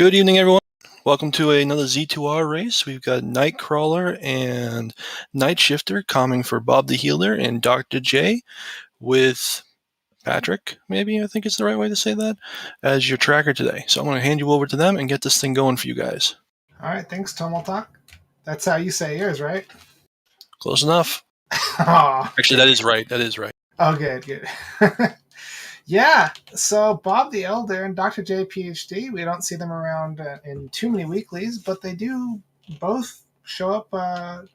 Good evening, everyone. Welcome to another Z2R race. We've got Nightcrawler and Nightshifter coming for Bob the Healer and Dr. J with Patrick, maybe I think is the right way to say that, as your tracker today. So I'm going to hand you over to them and get this thing going for you guys. All right, thanks, Tomaltalk. That's how you say yours, right? Close enough. Oh, Actually, that is right. That is right. Oh, good. Yeah, so Bob the Elder and Dr. J, PhD, we don't see them around in too many weeklies, but they do both show up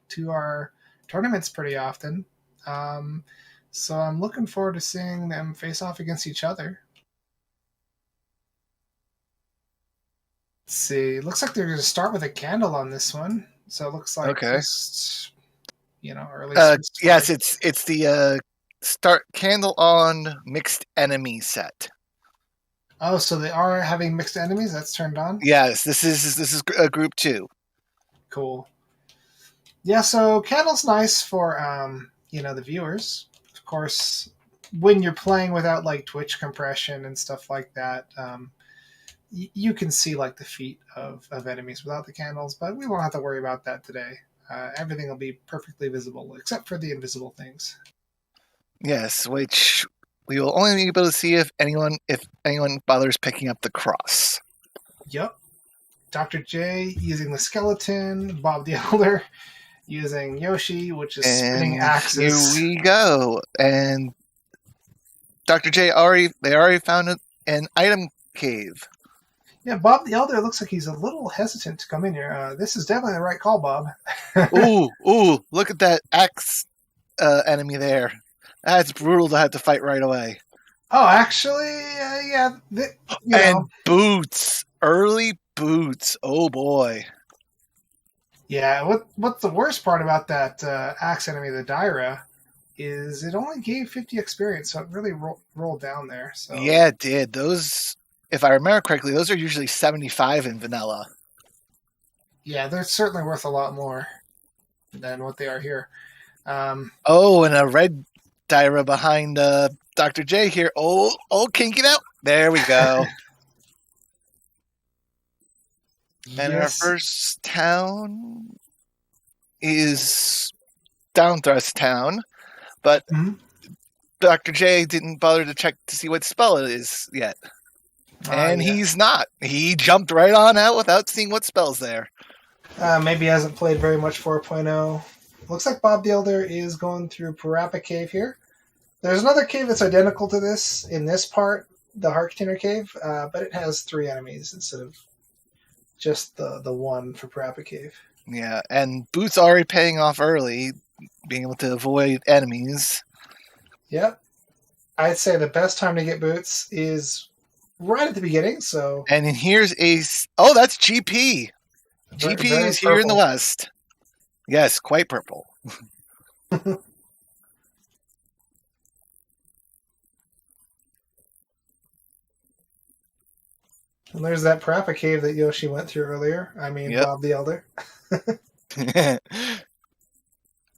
to our tournaments pretty often. So I'm looking forward to seeing them face off against each other. Let's see. Looks like they're going to start with a candle on this one. So it looks like just, early. Yes, it's the start candle on mixed enemy set. Oh, so they are having mixed enemies? That's turned on? Yes, this is a group 2. Cool. Yeah, so candle's nice for the viewers. Of course, when you're playing without like Twitch compression and stuff like that, you can see like the feet of enemies without the candles, but we won't have to worry about that today. Everything will be perfectly visible except for the invisible things. Yes, which we will only be able to see if anyone bothers picking up the cross. Yep. Dr. J using the skeleton, Bob the Elder using Yoshi, which is spinning axes. Here we go. And Dr. J already found an item cave. Yeah, Bob the Elder looks like he's a little hesitant to come in here. This is definitely the right call, Bob. Ooh, look at that axe enemy there. That's brutal to have to fight right away. Oh, actually, yeah. Boots. Early boots. Oh, boy. Yeah, what's the worst part about that axe enemy, the Daira, is it only gave 50 experience, so it really rolled down there. So. Yeah, it did. Those, if I remember correctly, those are usually 75 in vanilla. Yeah, they're certainly worth a lot more than what they are here. And a red Daira behind Dr. J here. Oh, kinky out. There we go. And our first town is Downthrust Town, but Dr. J didn't bother to check to see what spell it is yet. And he's not. He jumped right on out without seeing what spell's there. Maybe he hasn't played very much 4.0. Looks like Bob the Elder is going through Parappa Cave here. There's another cave that's identical to this in this part, the Heart Container Cave, but it has 3 enemies instead of just the one for Parappa Cave. Yeah, and Boots already paying off early, being able to avoid enemies. Yep. I'd say the best time to get Boots is right at the beginning, so... And here's that's GP! GP is here in the west. Yes, quite purple. And there's that Parappa Cave that Yoshi went through earlier. Bob the Elder.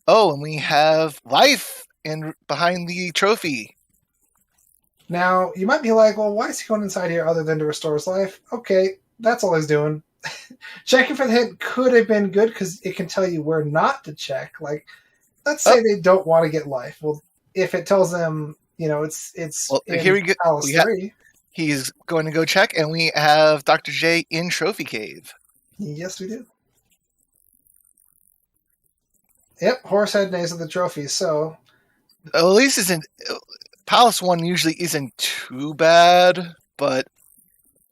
And we have life behind the trophy. Now, you might be like, well, why is he going inside here other than to restore his life? Okay, that's all he's doing. Checking for the hit could have been good because it can tell you where not to check. Like, let's say they don't want to get life. Well, if it tells them, it's well, here we go. Palace 3. He's going to go check, and we have Dr. J in Trophy Cave. Yes, we do. Yep, Horsehead Nays of the trophy, so... At least Palace 1 usually isn't too bad,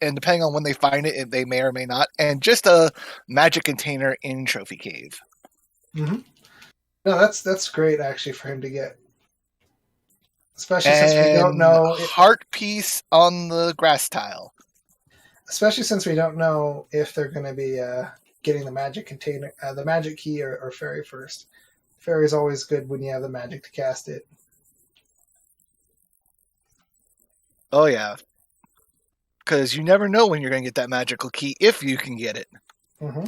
and depending on when they find it, they may or may not. And just a magic container in Trophy Cave. Mm-hmm. No, that's great, actually, for him to get. Especially since we don't know... Heart piece on the grass tile. Especially since we don't know if they're going to be getting the magic container, the magic key or fairy first. Fairy's always good when you have the magic to cast it. Oh, yeah. Because you never know when you're going to get that magical key, if you can get it. Mm-hmm.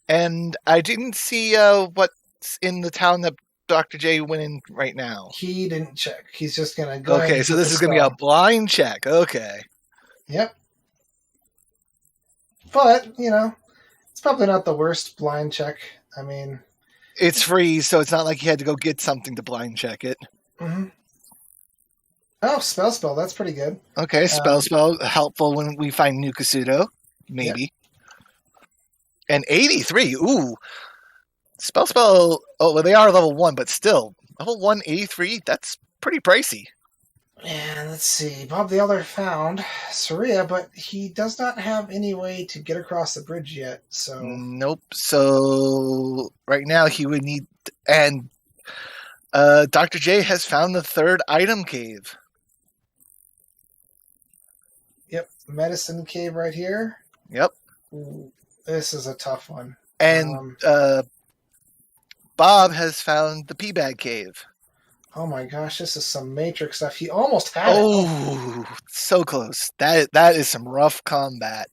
And I didn't see what's in the town that Dr. J went in right now. He didn't check. He's just going to go Okay, so this is going to be a blind check. Okay. Yep. But, it's probably not the worst blind check. I mean... It's free, so it's not like you had to go get something to blind check it. Mm-hmm. Oh, spell. That's pretty good. Okay, spell. Helpful when we find new Kasuto. Maybe. Yep. And 83. Ooh. Spell. Oh, well, they are level 1, but still. Level 1, 83, that's pretty pricey. And let's see. Bob the Elder found Saria, but he does not have any way to get across the bridge yet. So nope. So right now he would need... And Dr. J has found the third item cave. Yep. Medicine cave right here. Yep. Ooh, this is a tough one. And Bob has found the P-Bag cave. Oh my gosh, this is some Matrix stuff. He almost had it. Oh, so close. That is some rough combat.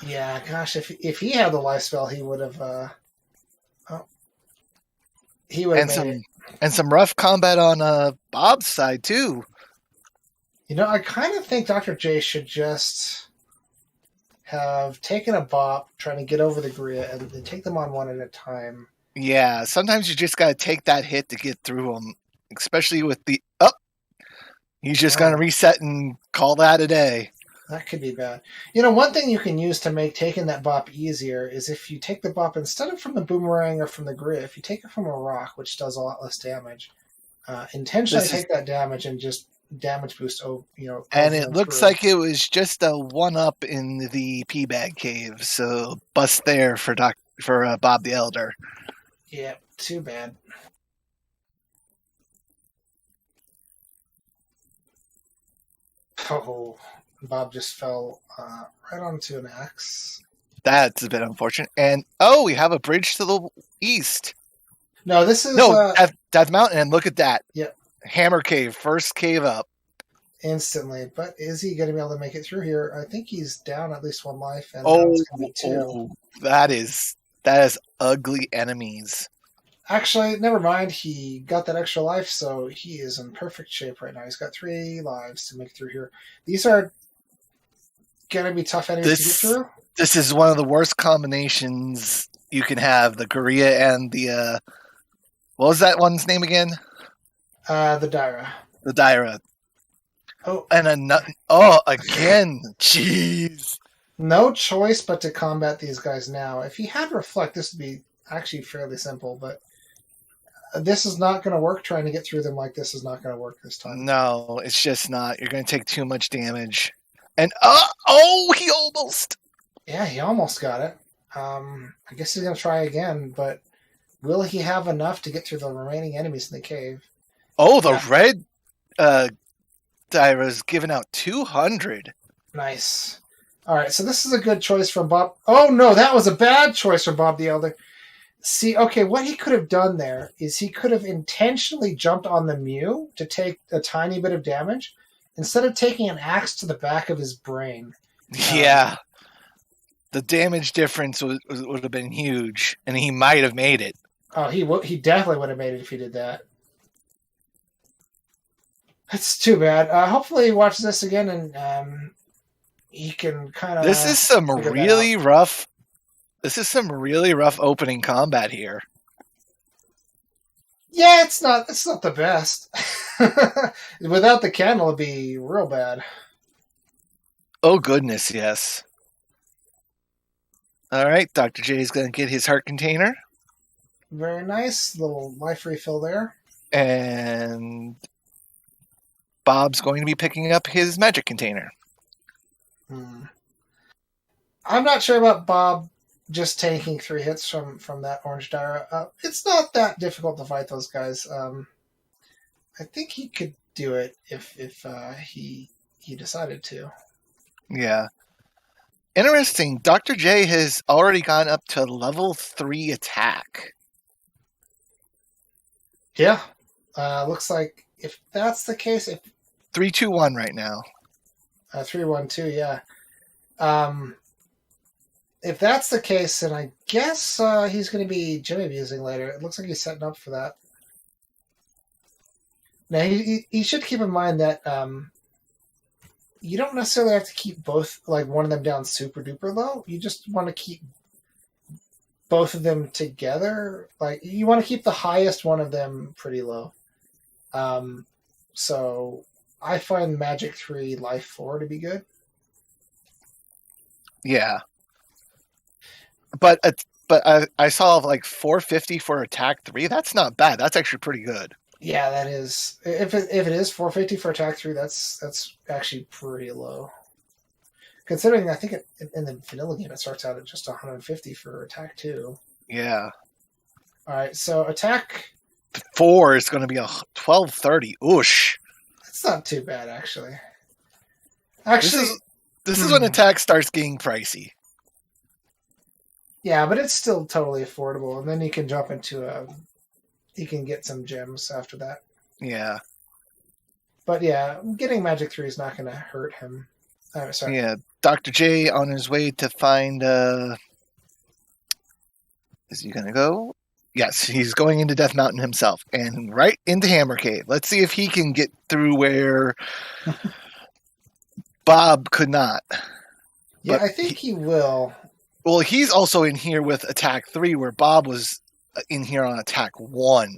Yeah, gosh, if he had the life spell, he would have. He would have made it. And some rough combat on Bob's side too. I kind of think Dr. J should just have taken a bop, trying to get over the Gria, and take them on one at a time. Yeah, sometimes you just got to take that hit to get through them. Especially with the he's just going to reset and call that a day. That could be bad. One thing you can use to make taking that bop easier is if you take the bop instead of from the boomerang or from the grid, if you take it from a rock, which does a lot less damage, intentionally take that damage and just damage boost. And it looks like it was just a 1-up in the P-Bag cave, so bust there for Bob the Elder. Yeah, too bad. Oh, Bob just fell right onto an axe. That's a bit unfortunate. And we have a bridge to the east. No, this is Death Mountain. And look at that. Yep. Hammer cave, first cave up. Instantly, but is he going to be able to make it through here? I think he's down at least 1 life, and that is ugly enemies. Actually, never mind. He got that extra life, so he is in perfect shape right now. He's got 3 lives to make it through here. These are going to be tough enemies to get through. This is one of the worst combinations you can have. The Korea and the... what was that one's name again? The Daira. The Daira. Oh. And again. Jeez. No choice but to combat these guys now. If he had Reflect, this would be actually fairly simple, but this is not going to work. Trying to get through them like this is not going to work this time. No, it's just not. You're going to take too much damage. And he almost. Yeah, he almost got it. I guess he's going to try again, but will he have enough to get through the remaining enemies in the cave? Oh, the red Daira's giving out 200. Nice. All right, so this is a good choice from Bob. Oh no, that was a bad choice from Bob the Elder. See, okay, what he could have done there is he could have intentionally jumped on the Mew to take a tiny bit of damage instead of taking an axe to the back of his brain. Yeah. The damage difference would have been huge, and he might have made it. Oh, he definitely would have made it if he did that. That's too bad. Hopefully he watches this again and he can kind of... This is some really rough opening combat here. Yeah, it's not the best. Without the candle, it'd be real bad. Oh, goodness, yes. All right, Dr. J is going to get his heart container. Very nice. Little life refill there. And Bob's going to be picking up his magic container. I'm not sure about Bob just taking 3 hits from that orange Daira. It's not that difficult to fight those guys. I think he could do it if he decided to. Yeah. Interesting. Dr. J has already gone up to level 3 attack. Yeah. Looks like if that's the case... 3-2-1 right now. 3-1-2, yeah. If that's the case, then I guess he's going to be Jimmy abusing later. It looks like he's setting up for that. Now, he should keep in mind that you don't necessarily have to keep both, like one of them down super duper low. You just want to keep both of them together. Like you want to keep the highest one of them pretty low. So I find Magic 3, Life 4 to be good. Yeah. But I saw like 450 for attack 3. That's not bad. That's actually pretty good. Yeah, that is. If it is 450 for attack 3, that's actually pretty low. Considering I think in the vanilla game it starts out at just 150 for attack 2. Yeah. All right, so attack 4 is going to be a 1230. Oosh. That's not too bad, actually. Actually, this is when attack starts getting pricey. Yeah, but it's still totally affordable, and then you can jump into you can get some gems after that. Yeah. But yeah, getting Magic 3 is not going to hurt him. Sorry. Yeah, Dr. J on his way to find. Is he going to go? Yes, he's going into Death Mountain himself, and right into Hammer Cave. Let's see if he can get through where Bob could not. Yeah, but I think he will. Well, he's also in here with attack 3, where Bob was in here on attack 1.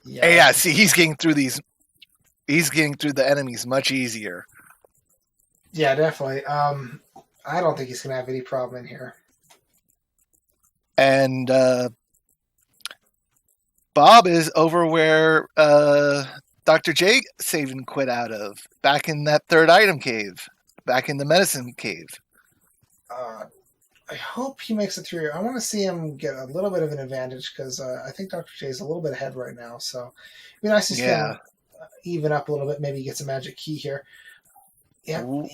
Yeah. And yeah, see, he's getting through these. He's getting through the enemies much easier. Yeah, definitely. I don't think he's going to have any problem in here. And Bob is over where Dr. J saved and quit out of, back in that third item cave, back in the medicine cave. I hope he makes it through. I want to see him get a little bit of an advantage because I think Dr. J is a little bit ahead right now. So it'd be nice to see him even up a little bit. Maybe he gets a magic key here. Yeah, you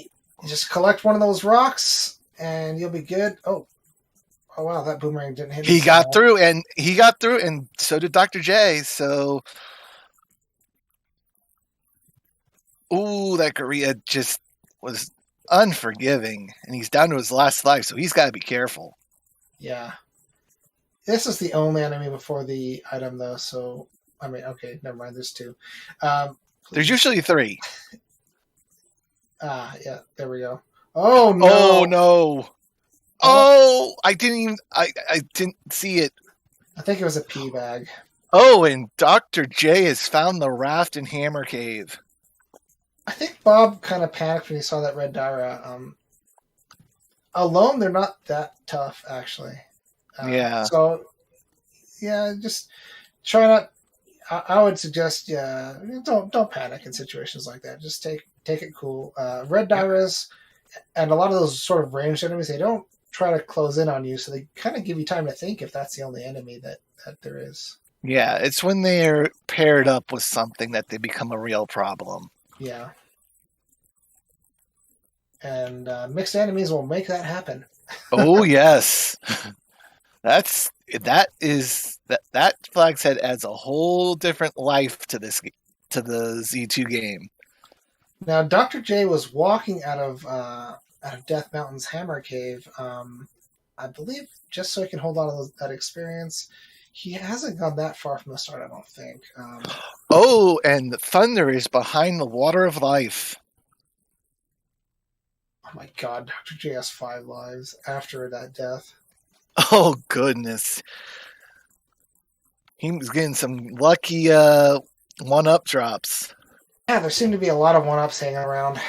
just collect one of those rocks and you'll be good. Oh wow, that boomerang didn't hit. He got through, and so did Dr. J. So, that Korea just was unforgiving, and he's down to his last life, so he's got to be careful. Yeah, this is the only enemy before the item, though. So, I mean, okay, never mind. There's 2. There's usually 3. Yeah, there we go. Oh no! Oh no! Oh, I didn't see it. I think it was a pea bag. Oh, and Dr. J has found the raft in Hammer Cave. I think Bob kind of panicked when he saw that red Dara. Alone, they're not that tough, actually. Yeah. So, yeah, just try not. I would suggest, don't panic in situations like that. Just take it cool. Red Daras and a lot of those sort of ranged enemies, they don't try to close in on you, so they kind of give you time to think if that's the only enemy that there is. Yeah, it's when they're paired up with something that they become a real problem. Yeah. And mixed enemies will make that happen. Oh yes. That Flag's Head adds a whole different life to the Z2 game. Now, Dr. J was walking out of Death Mountain's Hammer Cave, I believe, just so he can hold on to that experience. He hasn't gone that far from the start, I don't think. And the thunder is behind the water of life. Oh my god, Dr. J has 5 lives after that death. Oh, goodness. He was getting some lucky one-up drops. Yeah, there seem to be a lot of one-ups hanging around.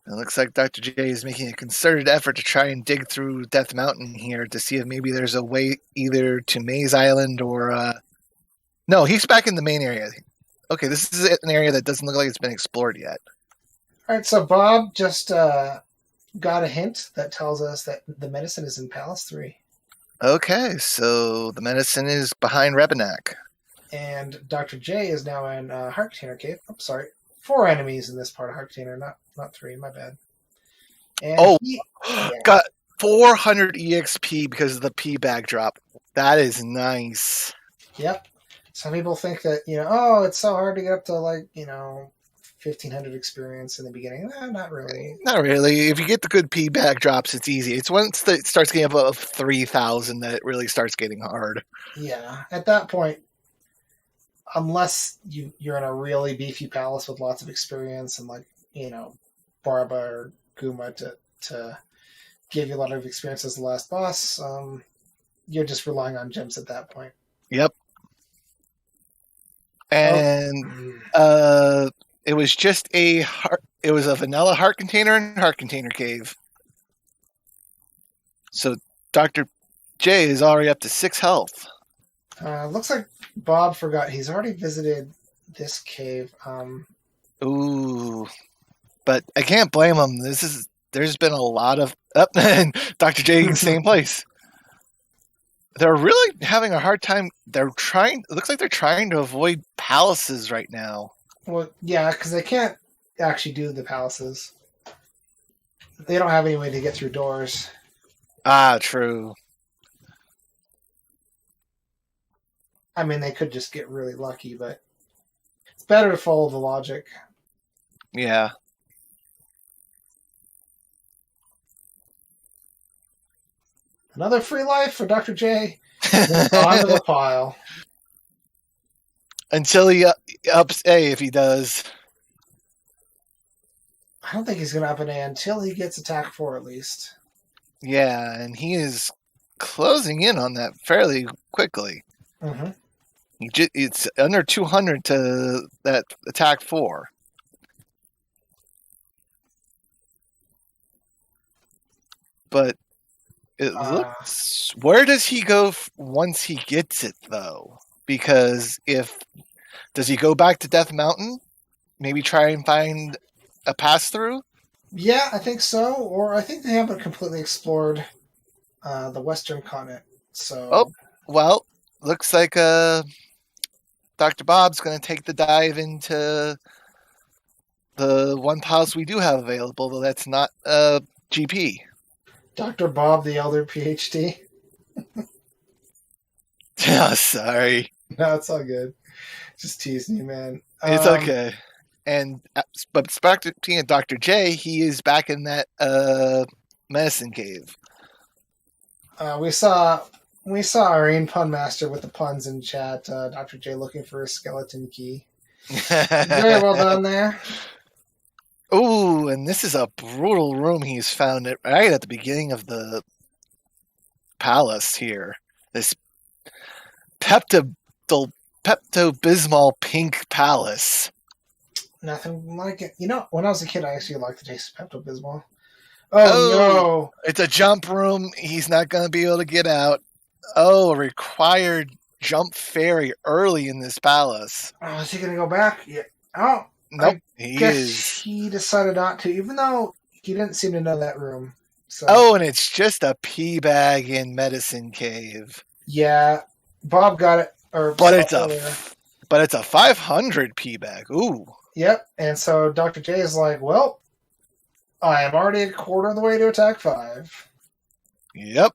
It looks like Dr. J is making a concerted effort to try and dig through Death Mountain here to see if maybe there's a way either to Maze Island or... No, he's back in the main area. Okay, this is an area that doesn't look like it's been explored yet. All right, so Bob just got a hint that tells us that the medicine is in Palace 3. Okay, so the medicine is behind Rebenak. And Dr. J is now in Heart Container Cave. I'm sorry. 4 enemies in this part of Heart Container, not 3, my bad. And got 400 EXP because of the P bag drop. That is nice. Yep. Some people think that, it's so hard to get up to 1,500 experience in the beginning. Not really. Not really. If you get the good P bag drops, it's easy. It's once it starts getting above 3,000 that it really starts getting hard. Yeah. At that point, unless you're in a really beefy palace with lots of experience and Barba or Guma to give you a lot of experience as the last boss, you're just relying on gems at that point. Yep. And it was just it was a vanilla heart container and heart container cave. So Dr. J is already up to 6 health. Looks like Bob forgot he's already visited this cave. Ooh, but I can't blame him. There's been a lot of Dr. J in the same place. They're really having a hard time. It looks like they're trying to avoid palaces right now. Well, yeah, because they can't actually do the palaces. They don't have any way to get through doors. Ah, true. I mean, they could just get really lucky, but it's better to follow the logic. Yeah. Another free life for Dr. J. Onto the pile. Until he ups A, if he does. I don't think he's going to up an A until he gets attack 4 at least. Yeah, and he is closing in on that fairly quickly. Mm-hmm. It's under 200 to that attack 4. But it looks... Where does he go once he gets it, though? Because does he go back to Death Mountain? Maybe try and find a pass-through? Yeah, I think so. Or I think they haven't completely explored the Western continent. So. Oh, well, looks like Dr. Bob's going to take the dive into the one palace we do have available, though that's not GP. Dr. Bob the Elder, PhD. Oh, sorry. No, it's all good. Just teasing you, man. It's okay. But speaking of Dr. J, he is back in that medicine cave. We saw Irene Pun Master with the puns in chat. Dr. J looking for a skeleton key. Very well done there. Ooh, and this is a brutal room he's found it right at the beginning of the palace here. This Pepto-Bismol pink palace. Nothing like it. You know, when I was a kid, I actually liked the taste of Pepto-Bismol. Oh, no. It's a jump room. He's not going to be able to get out. Oh, required jump fairy early in this palace. Oh, is he going to go back? Yeah. Oh. Nope. He decided not to, even though he didn't seem to know that room. So. Oh, and it's just a pea bag in Medicine Cave. Yeah. Bob got it. But it's a 500 pea bag. Ooh. Yep. And so Dr. J is like, well, I am already a quarter of the way to attack 5. Yep.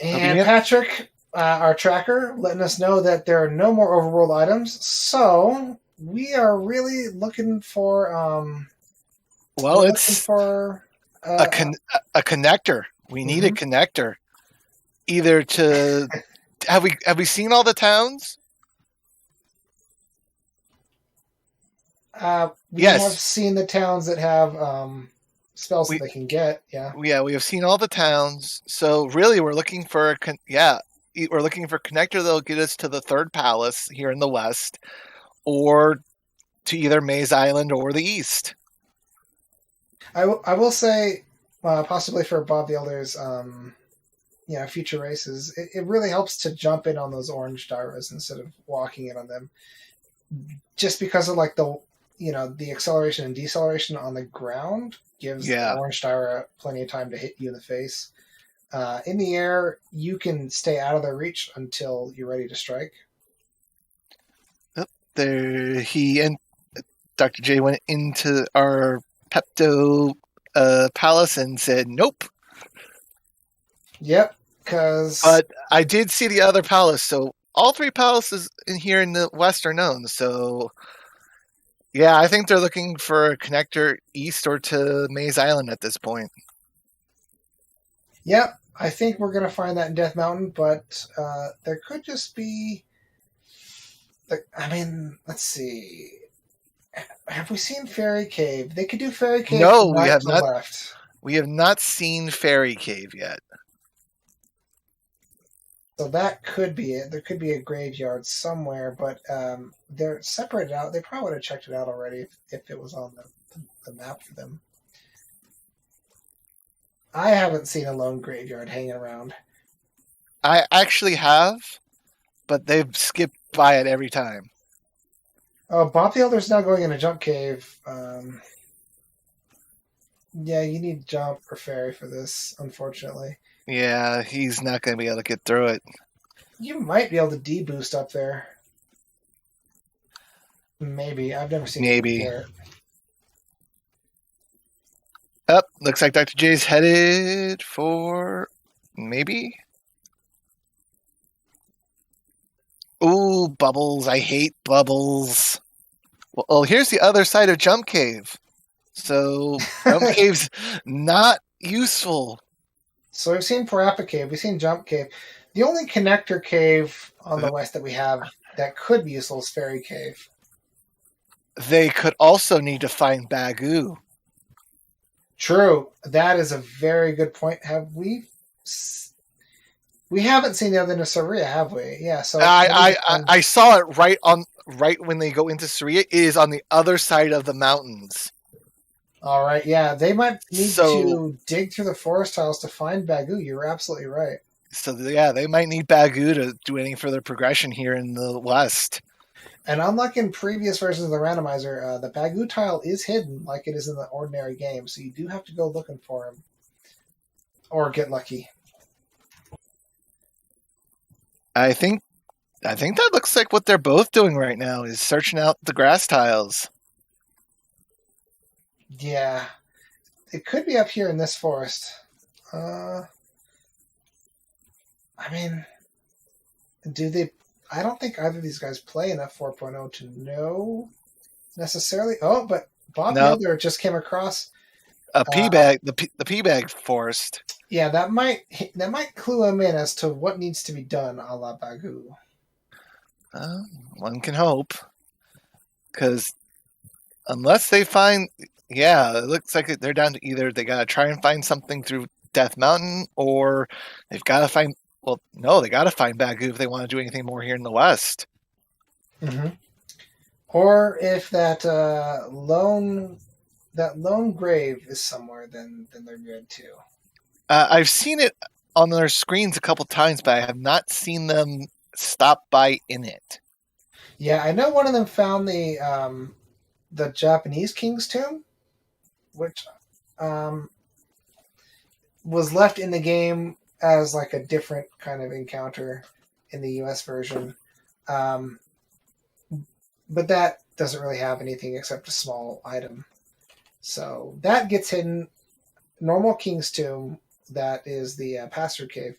And Patrick, our tracker, letting us know that there are no more overworld items. So we are really looking for it's for a connector. We need a connector. Either to have we seen all the towns? We have seen the towns that have spells that they can get. Yeah. Yeah, we have seen all the towns. So really, we're looking for we're looking for a connector that'll get us to the 3rd palace here in the west, or to either Maze Island or the east. I will say, possibly for Bob the Elder's, future races, it really helps to jump in on those orange gyros instead of walking in on them, just because of the acceleration and deceleration on the ground gives the orange gyro plenty of time to hit you in the face. In the air, you can stay out of their reach until you're ready to strike. There, he and Dr. J went into our Pepto palace and said, "Nope." Yep, But I did see the other palace, so all 3 palaces in here in the west are known. So, yeah, I think they're looking for a connector east or to Maze Island at this point. Yep. I think we're going to find that in Death Mountain, but there could just be... let's see. Have we seen Fairy Cave? They could do Fairy Cave No, from we have to not. Left. We have not seen Fairy Cave yet. So that could be it. There could be a graveyard somewhere, but they're separated out. They probably would have checked it out already if it was on the map for them. I haven't seen a lone graveyard hanging around. I actually have, but they've skipped by it every time. Oh, Bob the Elder's now going in a jump cave. Yeah, you need jump or fairy for this, unfortunately. Yeah, he's not going to be able to get through it. You might be able to deboost up there. Maybe. I've never seen it before. Up, looks like Dr. J's headed for maybe. Ooh, bubbles. I hate bubbles. Well, here's the other side of Jump Cave. So, Jump Cave's not useful. So we've seen Parappa Cave, we've seen Jump Cave. The only connector cave on the west that we have that could be useful is Fairy Cave. They could also need to find Bagoo. True. That is a very good point. We haven't seen the other end of Saria, have we? Yeah. So I saw it right when they go into Saria. It is on the other side of the mountains. All right. Yeah, they might need to dig through the forest tiles to find Bagoo. You're absolutely right. So yeah, they might need Bagoo to do any further progression here in the west. And unlike in previous versions of the randomizer, the Bagoo tile is hidden like it is in the ordinary game, so you do have to go looking for him. Or get lucky. I think that looks like what they're both doing right now is searching out the grass tiles. Yeah. It could be up here in this forest. I don't think either of these guys play enough 4.0 to know necessarily. Oh, but Bob the Elder just came across a pea bag, the pea bag forest. Yeah, that might clue him in as to what needs to be done a la Bagoo. One can hope, because unless they find, it looks like they're down to either they gotta try and find something through Death Mountain, or they've got to find. Well, no, they got to find Bagoo if they want to do anything more here in the west. Mm-hmm. Or if that lone grave is somewhere, then they're good too. I've seen it on their screens a couple times, but I have not seen them stop by in it. Yeah, I know one of them found the Japanese king's tomb, which was left in the game as like a different kind of encounter in the US version. But that doesn't really have anything except a small item. So that gets hidden. Normal King's Tomb, that is the Pastor Cave.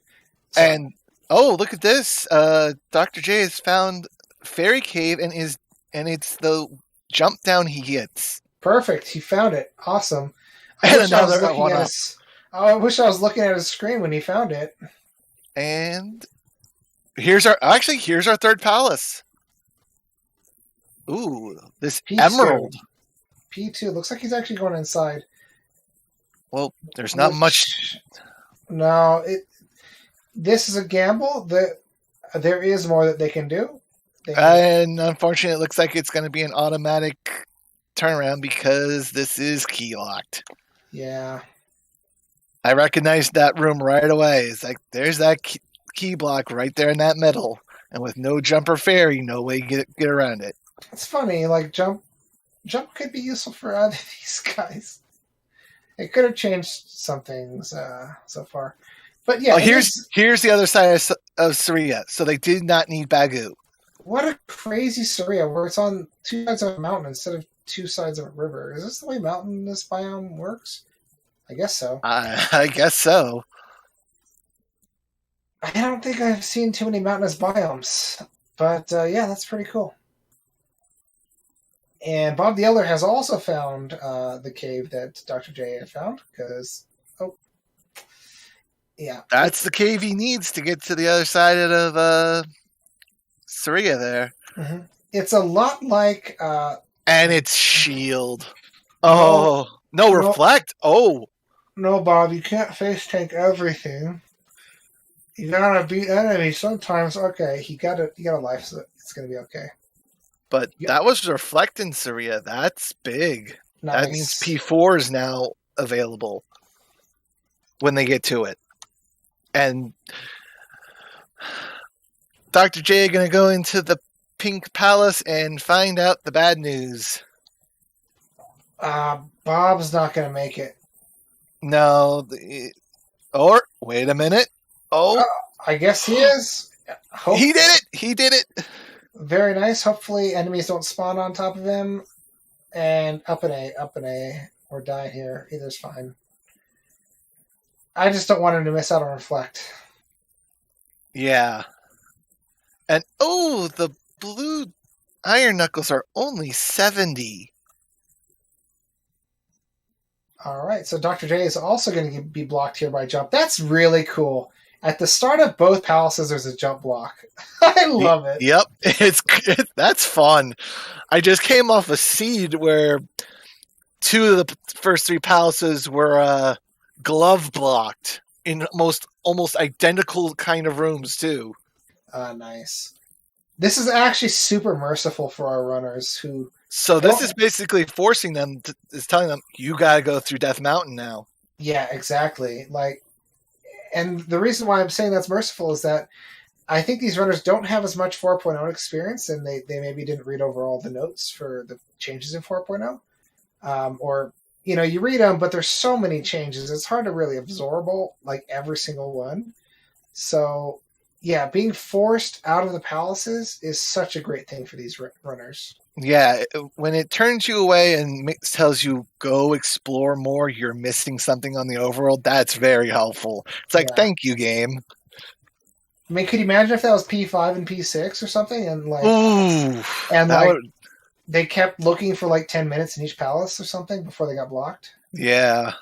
So, and, look at this. Dr. J has found Fairy Cave and it's the jump down he gets. Perfect. He found it. Awesome. I wish I was looking at his screen when he found it. And here's our third palace. Ooh, this P2. Emerald. P2. Looks like he's actually going inside. Well, there's not much. No, this is a gamble. There is more that they can do. And unfortunately, it looks like it's going to be an automatic turnaround because this is key locked. Yeah. I recognized that room right away. It's like, there's that key block right there in that middle. And with no jump or fairy, no way to get around it. It's funny, like jump could be useful for other these guys. It could have changed some things so far. But yeah. Here's the other side of Saria. So they did not need Bagoo. What a crazy Saria where it's on two sides of a mountain instead of two sides of a river. Is this the way mountainous biome works? I guess so. I guess so. I don't think I've seen too many mountainous biomes. But yeah, that's pretty cool. And Bob the Elder has also found the cave that Dr. J had found, because Yeah. That's the cave he needs to get to the other side of Saria there. Mm-hmm. It's a lot like... and it's shield. Oh, no reflect. Oh. No, Bob, you can't face tank everything. You gotta beat enemies sometimes. Okay, you got a life, so it's gonna be okay. But that was reflect in Saria. That's big. Nice. That means P4 is now available when they get to it. And Dr. J are going to go into the Pink Palace and find out the bad news. Bob's not going to make it. No. Or, wait a minute. Oh. I guess he is. He did it. He did it. Very nice. Hopefully enemies don't spawn on top of him. And up an A. Or die here. Either's fine. I just don't want him to miss out on reflect. Yeah. And, oh, the blue iron knuckles are only 70. All right, so Dr. J is also going to be blocked here by jump. That's really cool. At the start of both palaces, there's a jump block. I love it. Yep, that's fun. I just came off a seed where 2 of the first 3 palaces were glove blocked in almost identical kind of rooms too. Nice. This is actually super merciful for our runners who... So this is basically forcing them, is telling them, you got to go through Death Mountain now. Yeah, exactly. And the reason why I'm saying that's merciful is that I think these runners don't have as much 4.0 experience, and they maybe didn't read over all the notes for the changes in 4.0. Or, you read them, but there's so many changes. It's hard to really absorb every single one. So, yeah, being forced out of the palaces is such a great thing for these runners. Yeah, when it turns you away and tells you go explore more, you're missing something on the overworld. That's very helpful. It's like, thank you, game. I mean, could you imagine if that was P5 and P6 or something, they kept looking for 10 minutes in each palace or something before they got blocked? Yeah.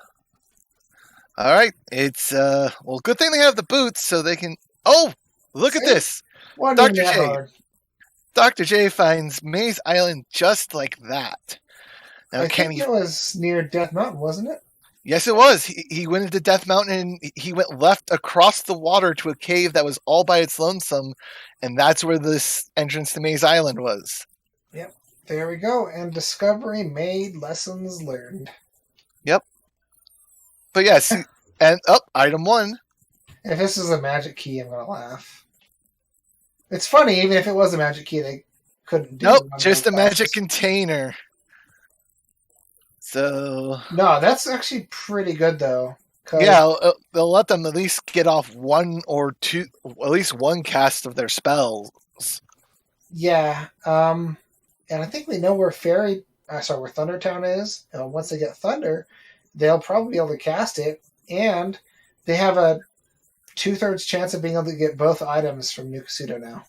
All right, it's good thing they have the boots so they can. Oh, look at this, Dr. J. Dr. J finds Maze Island just like that. Now, I think it was near Death Mountain, wasn't it? Yes, it was. He went into Death Mountain and he went left across the water to a cave that was all by its lonesome, and that's where this entrance to Maze Island was. Yep, there we go. And discovery made, lessons learned. Yep. But yes, and item 1. If this is a magic key, I'm going to laugh. It's funny, even if it was a magic key, they couldn't do it. Nope, just a magic container. So... No, that's actually pretty good, though. Yeah, they'll let them at least get off 1 or 2, at least 1 cast of their spells. Yeah, and I think we know where where Thundertown is. Once they get Thunder, they'll probably be able to cast it, and they have a 2/3 chance of being able to get both items from New Kasuto now.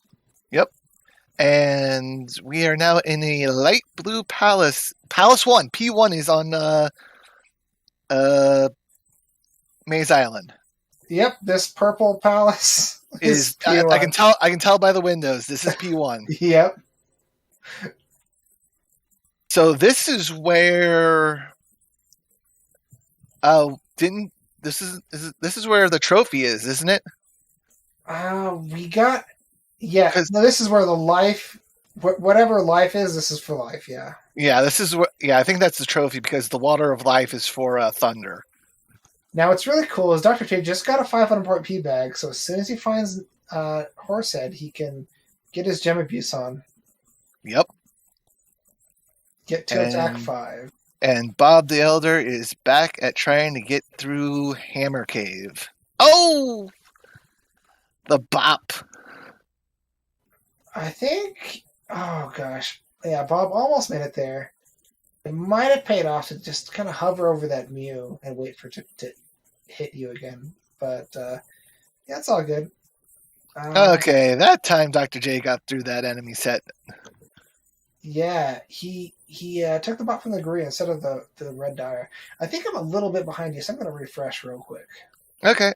Yep. And we are now in a light blue palace. Palace 1. P1 is on Maze Island. Yep, this purple palace is P1. I can tell by the windows. This is P1. Yep. So this is where This is where the trophy is, isn't it? This is where the life, whatever life is, this is for life. Yeah. Yeah, this is what. Yeah, I think that's the trophy because the water of life is for Thunder. Now, what's really cool is Dr. J just got a 500-point P bag, so as soon as he finds Horsehead, he can get his gem abuse on. Yep. Get to attack 5. And Bob the Elder is back at trying to get through Hammer Cave. Oh! The bop. I think... Oh, gosh. Yeah, Bob almost made it there. It might have paid off to just kind of hover over that Mew and wait for it to hit you again. But, yeah, it's all good. Okay, that time Dr. J got through that enemy set. Yeah, he took the bot from the green instead of the red dyer. I think I'm a little bit behind you, so I'm going to refresh real quick. Okay.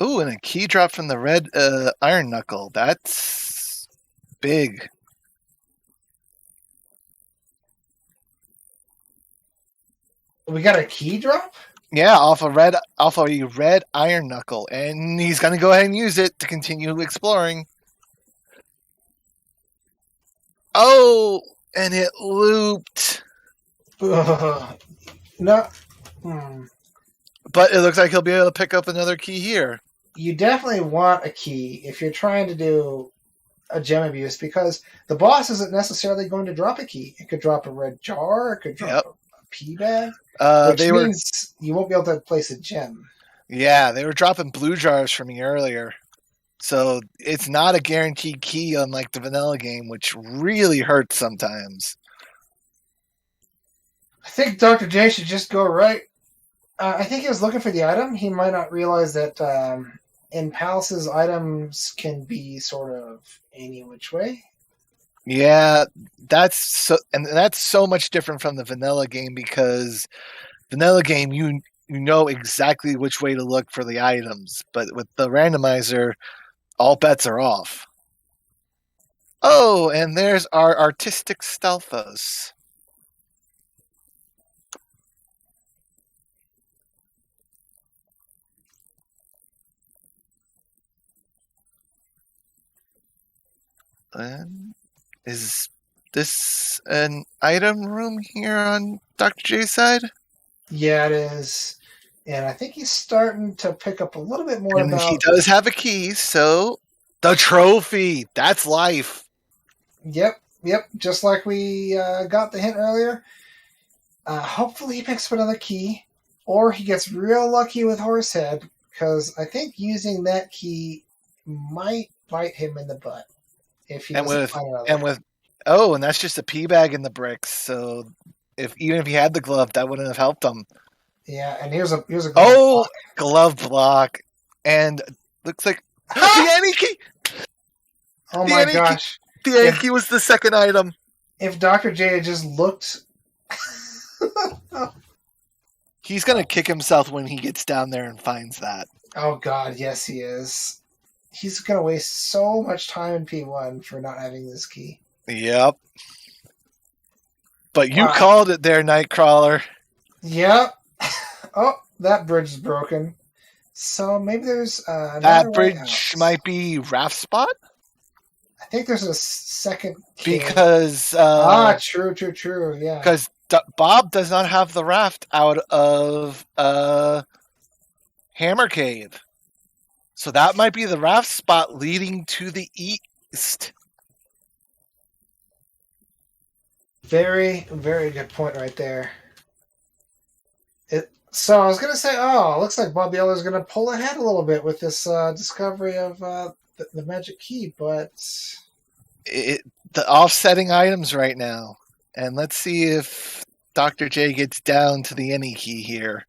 Ooh, and a key drop from the red iron knuckle. That's big. We got a key drop? Yeah, off a red iron knuckle, and he's gonna go ahead and use it to continue exploring. Oh, and it looped. No. But it looks like he'll be able to pick up another key here. You definitely want a key if you're trying to do a gem abuse, because the boss isn't necessarily going to drop a key. It could drop a red jar, it could drop a pea bag, which means you won't be able to place a gem. Yeah, they were dropping blue jars for me earlier. So it's not a guaranteed key unlike the vanilla game, which really hurts sometimes. I think Dr. J should just go right. I think he was looking for the item. He might not realize that in Palaces, items can be sort of any which way. Yeah, that's so much different from the vanilla game, because vanilla game you know exactly which way to look for the items, but with the randomizer, all bets are off. Oh, and there's our artistic Stalfos. And is this an item room here on Dr. J's side? Yeah, it is. And I think he's starting to pick up a little bit more and about... he does have a key, so the trophy. That's life. Yep. Just like we got the hint earlier. Hopefully he picks up another key, or he gets real lucky with Horsehead, because I think using that key might bite him in the butt if he doesn't find another. And that's just a pea bag in the bricks. So even if he had the glove, that wouldn't have helped him. Yeah, and here's a glove block. Glove block, and looks like the Annie key. Oh my gosh, the Annie key was the second item. If Dr. J had just looked, he's gonna kick himself when he gets down there and finds that. Oh God, yes he is. He's gonna waste so much time in P1 for not having this key. Yep. But you called it there, Nightcrawler. Yep. Oh, that bridge is broken. So maybe there's that bridge might be Raft Spot? I think there's a second cave. Because true, yeah. Because Bob does not have the raft out of Hammer Cave. So that might be the raft spot leading to the east. Very, very good point right there. So I was going to say, it looks like Bob the Elder is going to pull ahead a little bit with this discovery of the magic key, but... the offsetting items right now. And let's see if Dr. J gets down to the any key here.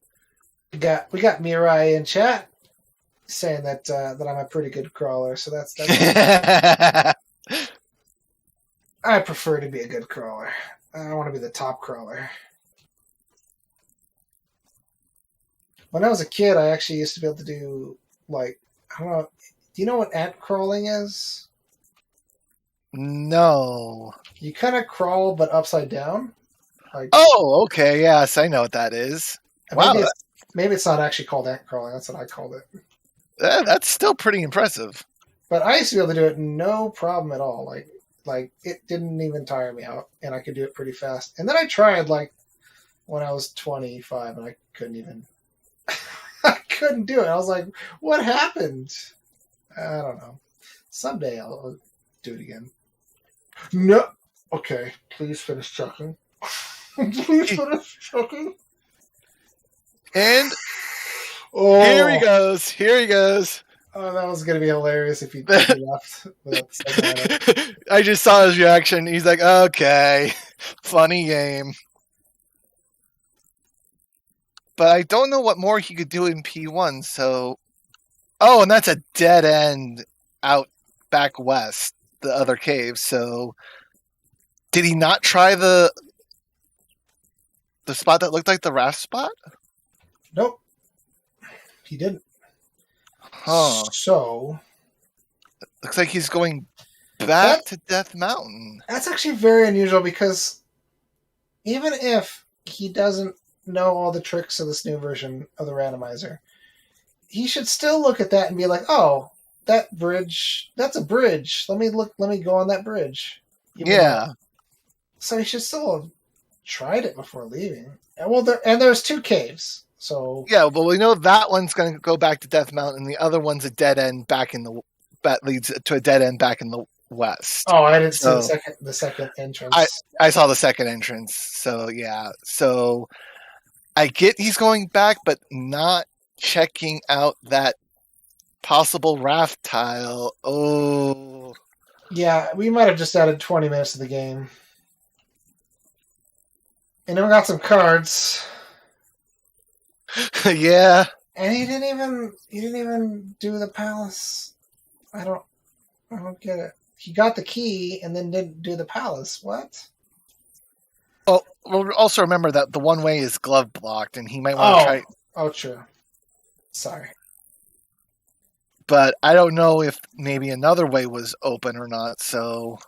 We got Mirai in chat saying that I'm a pretty good crawler, so that's I prefer to be a good crawler. I don't want to be the top crawler. When I was a kid, I actually used to be able to do, I don't know, do you know what ant crawling is? No. You kind of crawl, but upside down. Oh, okay, yes, I know what that is. Wow. Maybe it's not actually called ant crawling, that's what I called it. That's still pretty impressive. But I used to be able to do it no problem at all. Like it didn't even tire me out, and I could do it pretty fast. And then I tried when I was 25, and I couldn't even. I couldn't do it. I was like, "What happened?" I don't know. Someday I'll do it again. No. Okay, please finish checking. Please finish checking. And here he goes. Here he goes. Oh, that was going to be hilarious if he left without saying that. I just saw his reaction. He's like, okay, funny game. But I don't know what more he could do in P1, so... Oh, and that's a dead end out back west, the other cave, so... Did he not try the spot that looked like the raft spot? Nope. He didn't. Huh. So looks like he's going back to Death Mountain. That's actually very unusual because even if he doesn't know all the tricks of this new version of the randomizer, he should still look at that and be like, "Oh, that bridge, that's a bridge. Let me go on that bridge." So he should still have tried it before leaving. And there's 2 caves. So yeah, but we know that one's going to go back to Death Mountain. The other one's a dead end that leads to a dead end back in the west. Oh, I didn't see the second entrance. I saw the second entrance. So yeah, so I get he's going back, but not checking out that possible raft tile. Oh, yeah, we might have just added 20 minutes to the game. And then we got some cards. Yeah. And he didn't even do the palace. I don't get it. He got the key and then didn't do the palace. What? Oh, well, also remember that the one way is glove blocked, and he might want to try. Oh, true. Sorry. But I don't know if maybe another way was open or not. So.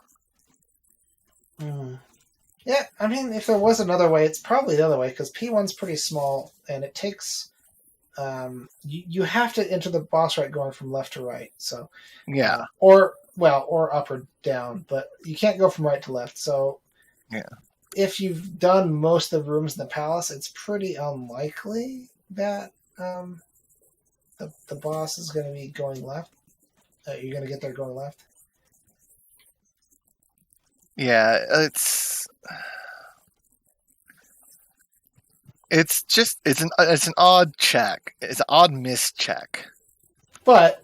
Yeah, I mean, if there was another way, it's probably the other way because P1's pretty small, and it takes. You have to enter the boss right going from left to right. So. Yeah. Or up or down, but you can't go from right to left. So. Yeah. If you've done most of the rooms in the palace, it's pretty unlikely that the boss is going to be going left. You're going to get there going left. Yeah, it's an odd check. It's an odd miss check. But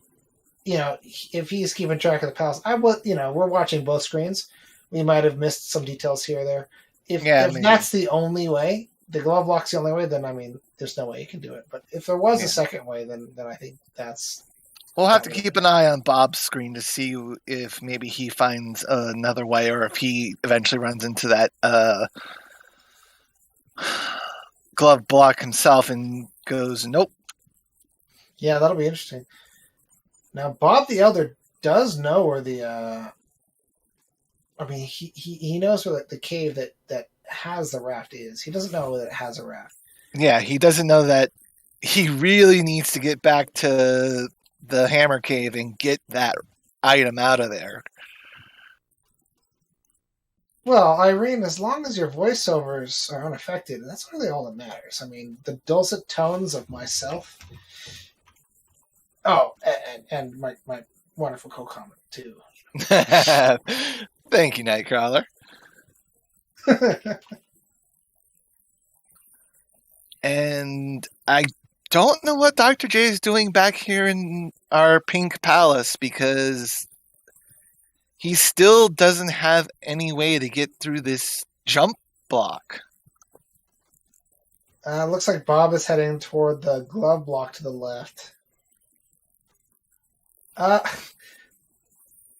if he's keeping track of the palace, we're watching both screens. We might have missed some details here or there. If that's the only way, the glove lock's the only way, then I mean, there's no way you can do it. But if there was a second way, then I think that's. We'll have to keep an eye on Bob's screen to see if maybe he finds another way, or if he eventually runs into that glove block himself and goes, "Nope." Yeah, that'll be interesting. Now, Bob the Elder does know where the. I mean, he knows where the cave that has the raft is. He doesn't know that it has a raft. Yeah, he doesn't know that he really needs to get back to the Hammer Cave and get that item out of there. Well, Irene, as long as your voiceovers are unaffected, that's really all that matters. I mean, the dulcet tones of myself. Oh, and my wonderful co-comment, too. Thank you, Nightcrawler. And I don't know what Dr. J is doing back here in our pink palace, because he still doesn't have any way to get through this jump block. Looks like Bob is heading toward the glove block to the left.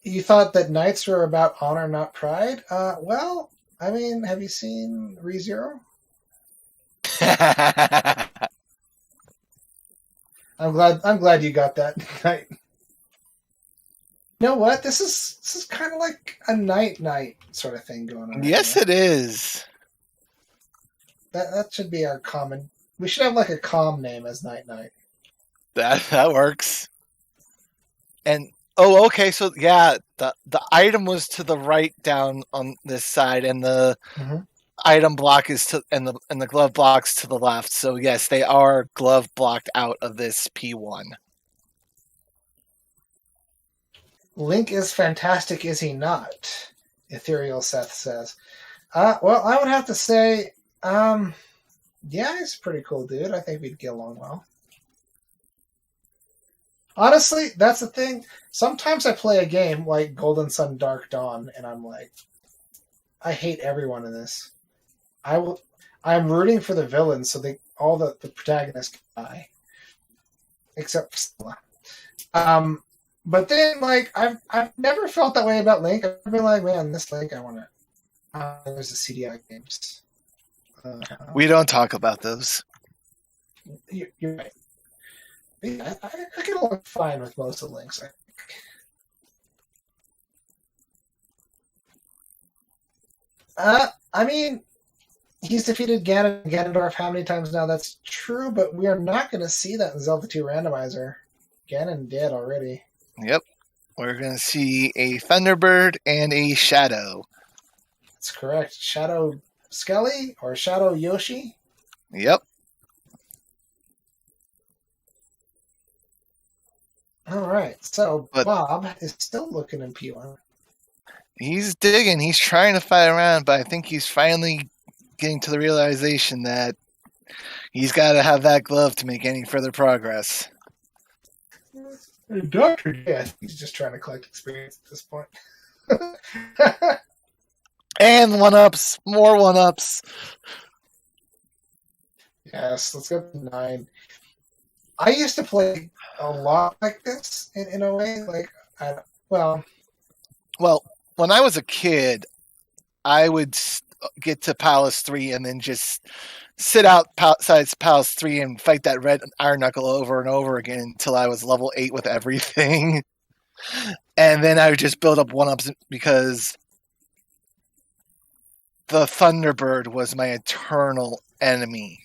You thought that knights were about honor, not pride? Well, I mean, have you seen ReZero? I'm glad you got that. Knight. You know what? This is kind of like a night sort of thing going on. Yes, it is. That should be our common. We should have like a calm name as Night. That works. And okay. So yeah, the item was to the right down on this side, and the item block is and the glove blocks to the left. So yes, they are glove blocked out of this P1. Link is fantastic, is he not? Ethereal Seth says. Well, I would have to say, yeah, he's a pretty cool dude. I think we'd get along well. Honestly, that's the thing. Sometimes I play a game like Golden Sun Dark Dawn, and I'm like, I hate everyone in this. I'm rooting for the villains, so all the protagonists die, except for Stella. But then, like, I've never felt that way about Link. I've been like, man, this Link, I want to. There's the CDI games. We don't talk about those. You're right. Yeah, I get along fine with most of the links. I mean, he's defeated Ganon and Ganondorf how many times now? That's true, but we are not going to see that in Zelda 2 Randomizer. Ganon did already. Yep. We're going to see a Thunderbird and a Shadow. That's correct. Shadow Skelly or Shadow Yoshi? Yep. All right. So Bob is still looking in P1. He's digging. He's trying to fight around, but I think he's finally getting to the realization that he's got to have that glove to make any further progress. Dr. J, he's just trying to collect experience at this point. And one-ups. More one-ups. Yes, let's go to 9. I used to play a lot like this in a way. Well, when I was a kid, I would get to Palace 3 and then just sit outside Palace 3 and fight that red iron knuckle over and over again until I was level 8 with everything. And then I would just build up one-ups because the Thunderbird was my eternal enemy.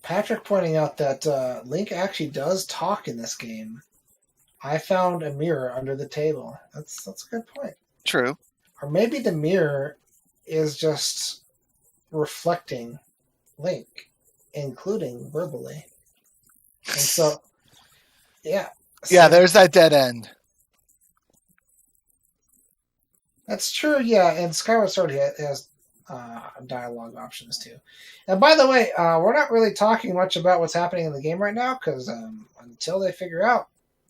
Patrick pointing out that Link actually does talk in this game. I found a mirror under the table. That's a good point. True. Or maybe the mirror is just reflecting Link, including verbally. And so, yeah. Yeah, there's that dead end. That's true, yeah. And Skyward Sword has dialogue options too. And by the way, we're not really talking much about what's happening in the game right now because until they figure out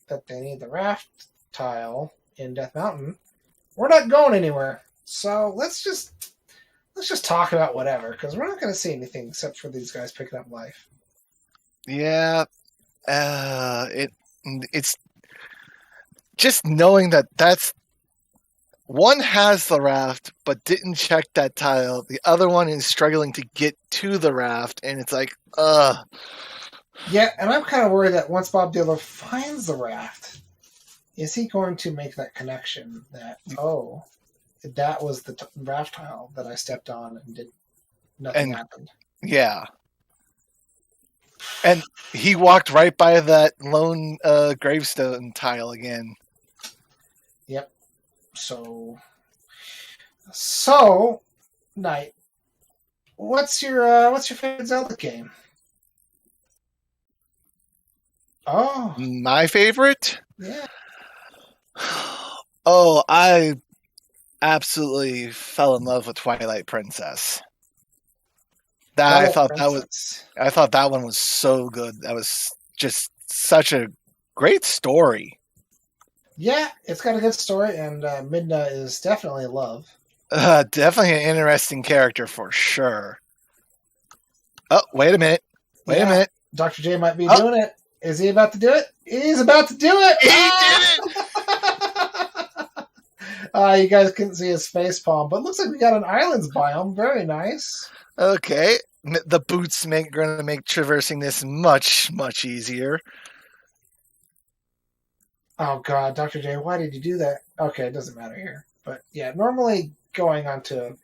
that they need the raft tile in Death Mountain, we're not going anywhere. So let's just talk about whatever because we're not going to see anything except for these guys picking up life. Yeah, it's just knowing that's one has the raft but didn't check that tile. The other one is struggling to get to the raft, and it's like, Yeah, and I'm kind of worried that once Bob Dealer finds the raft, is he going to make that connection that, that was the raft tile that I stepped on and nothing happened? Yeah. And he walked right by that lone gravestone tile again. Yep. So, Knight, what's your favorite Zelda game? Oh, my favorite? Yeah. Oh, I absolutely fell in love with Twilight Princess. I thought that one was so good. That was just such a great story. Yeah, it's got a good story, and Midna is definitely love. Definitely an interesting character for sure. Oh, wait a minute. Wait a minute. Dr. J might be doing it. Is he about to do it? He's about to do it! He did it! You guys couldn't see his face palm, but it looks like we got an islands biome. Very nice. Okay. The boots are going to make traversing this much, much easier. Oh, God, Dr. J, why did you do that? Okay, it doesn't matter here. But, yeah, normally going onto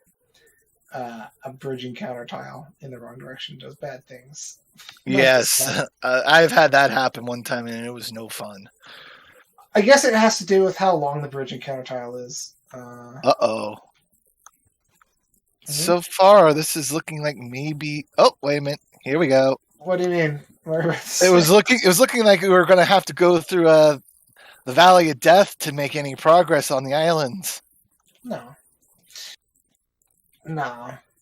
a bridge encounter tile in the wrong direction does bad things. Yes, I've had that happen one time, and it was no fun. I guess it has to do with how long the bridge encounter tile is. Uh-oh. So far, this is looking like maybe... Oh, wait a minute. Here we go. What do you mean? It was looking like we were going to have to go through the Valley of Death to make any progress on the islands. No.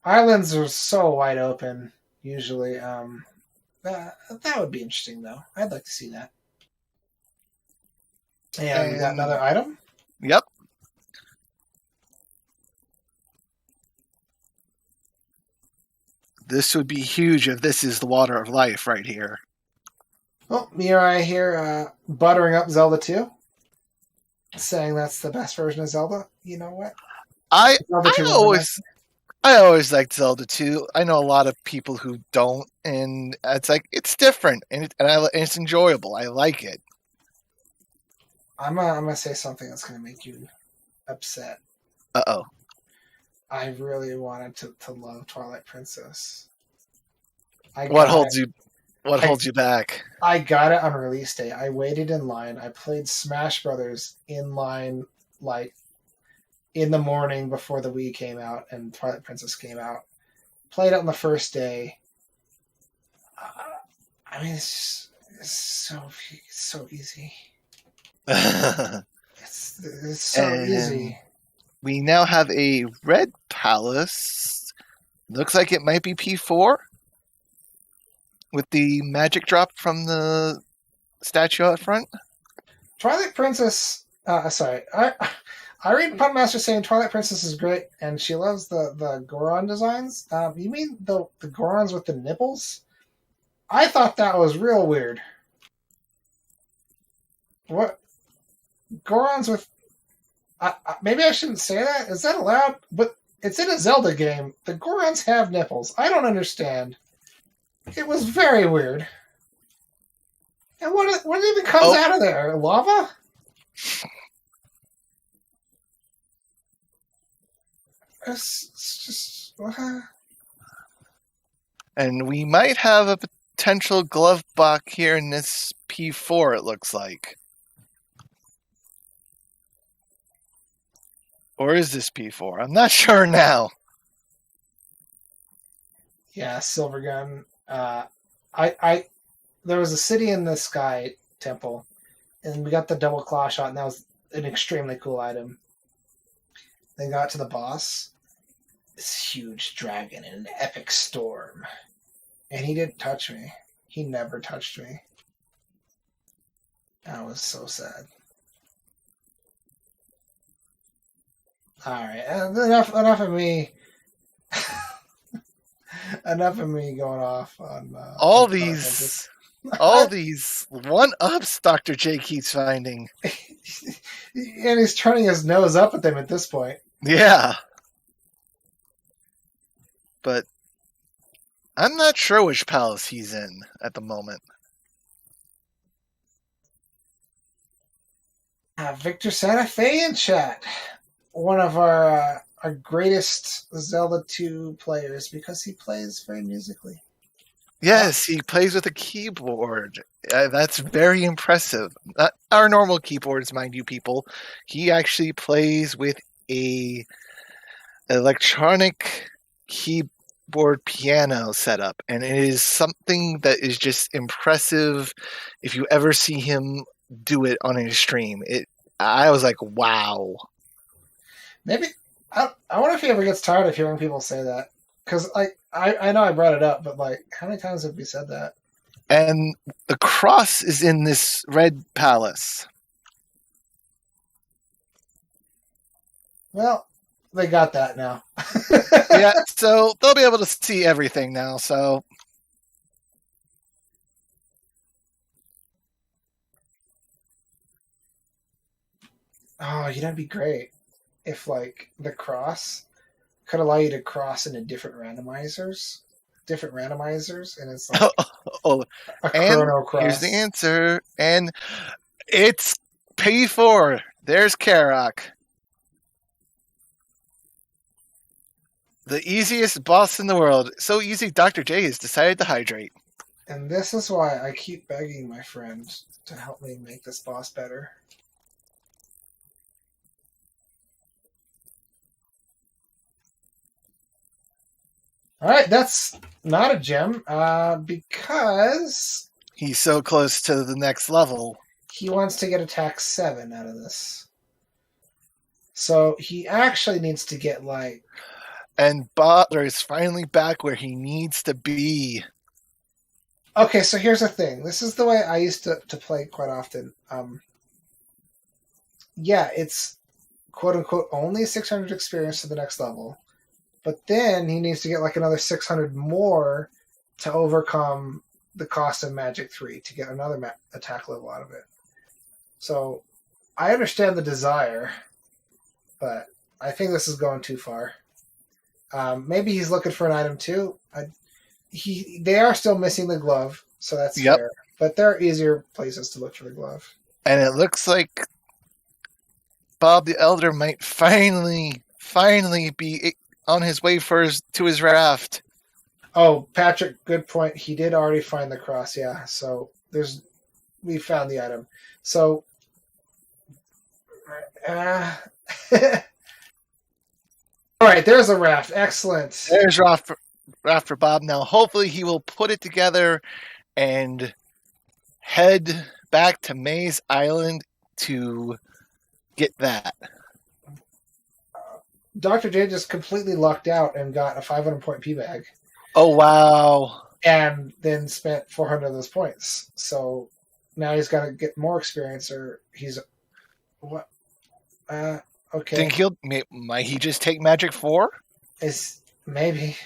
Islands are so wide open, usually. That would be interesting, though. I'd like to see that. And we got another item? Yep. This would be huge if this is the water of life right here. Oh, Mirai here buttering up Zelda 2. Saying that's the best version of Zelda. You know what? I I always liked Zelda 2. I know a lot of people who don't, and it's like it's different and it's enjoyable. I like it. I'm gonna say something that's gonna make you upset. Uh-oh. I really wanted to love Twilight Princess. What holds you back? I got it on release day. I waited in line. I played Smash Brothers in line, like in the morning before the Wii came out and Twilight Princess came out. Played it on the first day. I mean, it's so easy. It's so easy. We now have a red palace. Looks like it might be P4 with the magic drop from the statue out front. Twilight Princess. Sorry, I read Pumpmaster saying Twilight Princess is great and she loves the Goron designs. You mean the Gorons with the nipples? I thought that was real weird. What? Gorons with... maybe I shouldn't say that? Is that allowed? But it's in a Zelda game. The Gorons have nipples. I don't understand. It was very weird. And what even comes out of there? Lava? It's just... And we might have a potential glove block here in this P4, it looks like. Or is this P4? I'm not sure now. Yeah, Silvergun. There was a City in the Sky temple, and we got the double claw shot, and that was an extremely cool item. Then got to the boss, this huge dragon in an epic storm, and he didn't touch me. He never touched me. That was so sad. All right, enough of me. Enough of me going off on all these one-ups Dr. J keeps finding. And he's turning his nose up at them at this point. Yeah. But I'm not sure which palace he's in at the moment. Victor Santa Fe in chat. One of our greatest Zelda 2 players because he plays very musically. Yes, he plays with a keyboard. That's very impressive. Not our normal keyboards, mind you, people. He actually plays with a electronic keyboard piano setup, and it is something that is just impressive. If you ever see him do it on a stream, I was like, wow. Maybe I wonder if he ever gets tired of hearing people say that. Because I know I brought it up, but how many times have we said that? And the cross is in this red palace. Well, they got that now. Yeah, so they'll be able to see everything now, so... Oh, that'd be great if, the cross could allow you to cross into different randomizers, and it's like a chrono cross. Here's the answer, and it's P4. There's Karak. The easiest boss in the world. So easy, Dr. J has decided to hydrate. And this is why I keep begging my friend to help me make this boss better. Alright, that's not a gem, because... he's so close to the next level. He wants to get attack 7 out of this. So he actually needs to get, And Butler is finally back where he needs to be. Okay, so here's the thing. This is the way I used to play quite often. Yeah, it's quote-unquote only 600 experience to the next level. But then he needs to get another 600 more to overcome the cost of Magic 3 to get another attack level out of it. So I understand the desire, but I think this is going too far. Maybe he's looking for an item too. They are still missing the glove, so that's fair. But there are easier places to look for the glove. And it looks like Bob the Elder might finally be on his way to his raft. Oh, Patrick, good point. He did already find the cross, yeah. So we found the item. So, all right, there's a raft. Excellent. There's raft for Bob. Now, hopefully he will put it together and head back to Maze Island to get that. Dr. J just completely lucked out and got a 500-point P-bag. Oh, wow. And then spent 400 of those points. So now he's got to get more experience, or he's... What? Okay. Might he just take Magic 4? Maybe.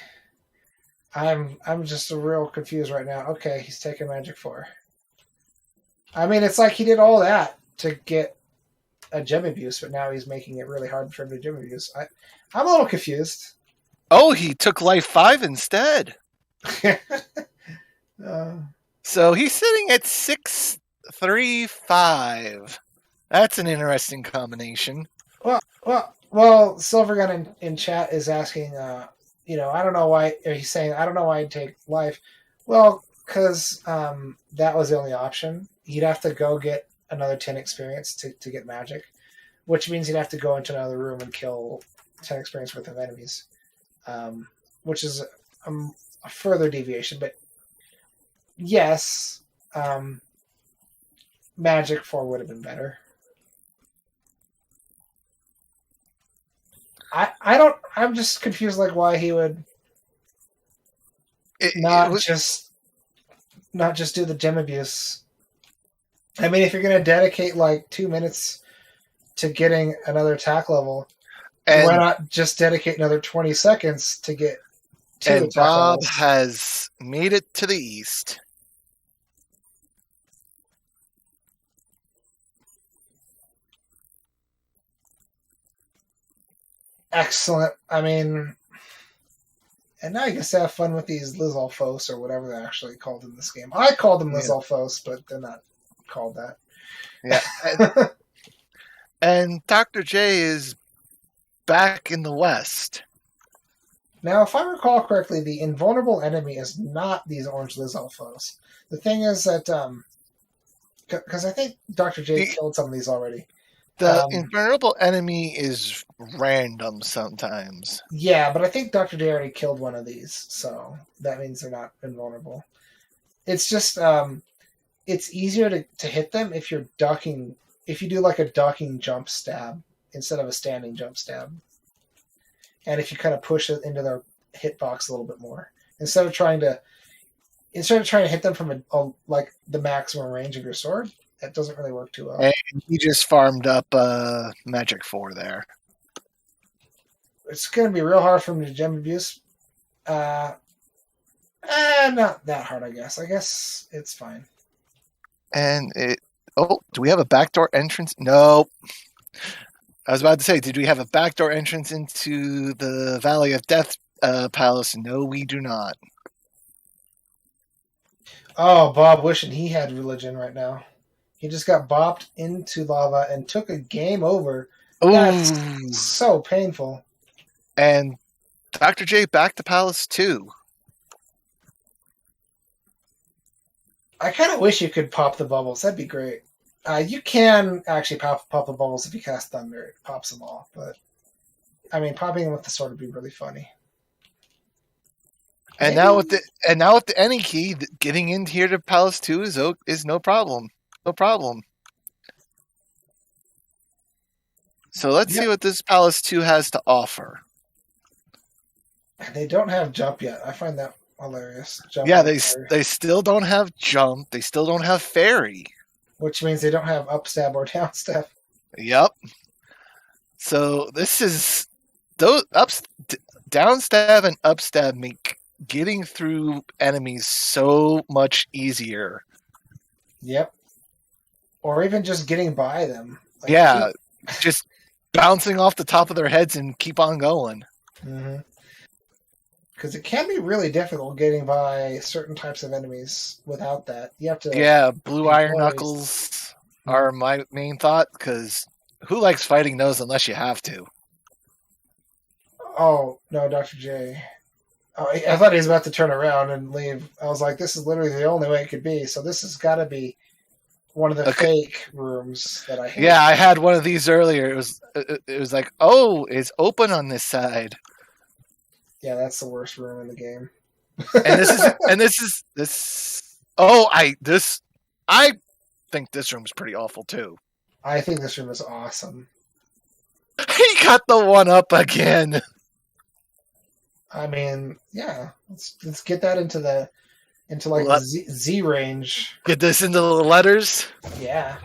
I'm just real confused right now. Okay, he's taking Magic 4. I mean, it's like he did all that to get a gem abuse, but now he's making it really hard for him to gem abuse. I'm a little confused. Oh, he took Life 5 instead. So he's sitting at 635. That's an interesting combination. Well, Silvergun in chat is asking, I don't know why, or he's saying, I don't know why I'd take Life. Well, because that was the only option. You'd have to go get another 10 experience to get magic, which means you'd have to go into another room and kill 10 experience worth of enemies, which is a further deviation. But yes, Magic 4 would have been better. I'm just confused, like, why he would not just do the gem abuse. I mean, if you're going to dedicate like 2 minutes to getting another attack level, why not just dedicate another 20 seconds to get 2 attack Bob levels? has made it to the east. Excellent. I mean, and now you can have fun with these Lizalfos or whatever they're actually called in this game. I call them Lizalfos, but they're not called that. Yeah. And Dr. J is back in the west. Now, if I recall correctly, the invulnerable enemy is not these orange Lizalfos. The thing is that, because I think Dr. J killed some of these already. The invulnerable enemy is random sometimes. Yeah, but I think Dr. J already killed one of these, so that means they're not invulnerable. It's just, it's easier to hit them if you're ducking, if you do like a ducking jump stab instead of a standing jump stab. And if you kind of push it into their hitbox a little bit more. Instead of trying to hit them from like the maximum range of your sword, that doesn't really work too well. And he just farmed up Magic 4 there. It's going to be real hard for him to gem abuse. Not that hard, I guess. I guess it's fine. And do we have a backdoor entrance? No. I was about to say, did we have a backdoor entrance into the Valley of Death Palace? No, we do not. Oh, Bob wishing he had religion right now. He just got bopped into lava and took a game over. Ooh. That's so painful. And Dr. J back to Palace 2. I kind of wish you could pop the bubbles. That'd be great. You can actually pop the bubbles if you cast Thunder. It pops them all. But, I mean, popping them with the sword would be really funny. And now with the any key, getting in here to Palace 2 is no problem. No problem. So let's see what this Palace 2 has to offer. They don't have jump yet. I find that hilarious. Jump they still don't have jump. They still don't have fairy. Which means they don't have up stab or down stab. Yep. So this is down stab and up stab make getting through enemies so much easier. Yep. Or even just getting by them. Just bouncing off the top of their heads and keep on going. Mm-hmm. because it can be really difficult getting by certain types of enemies without that. You have to. Yeah, blue iron knuckles are my main thought, because who likes fighting those unless you have to? Oh no, Dr. J. Oh, I thought he was about to turn around and leave. I was like, this is literally the only way it could be. So this has got to be one of the fake rooms that I hate. Yeah, I had one of these earlier. It was like, oh, it's open on this side. Yeah, that's the worst room in the game. and this is. Oh, I think this room's pretty awful too. I think this room is awesome. He got the one up again. I mean, yeah, let's get that into like the Z range. Get this into the letters. Yeah,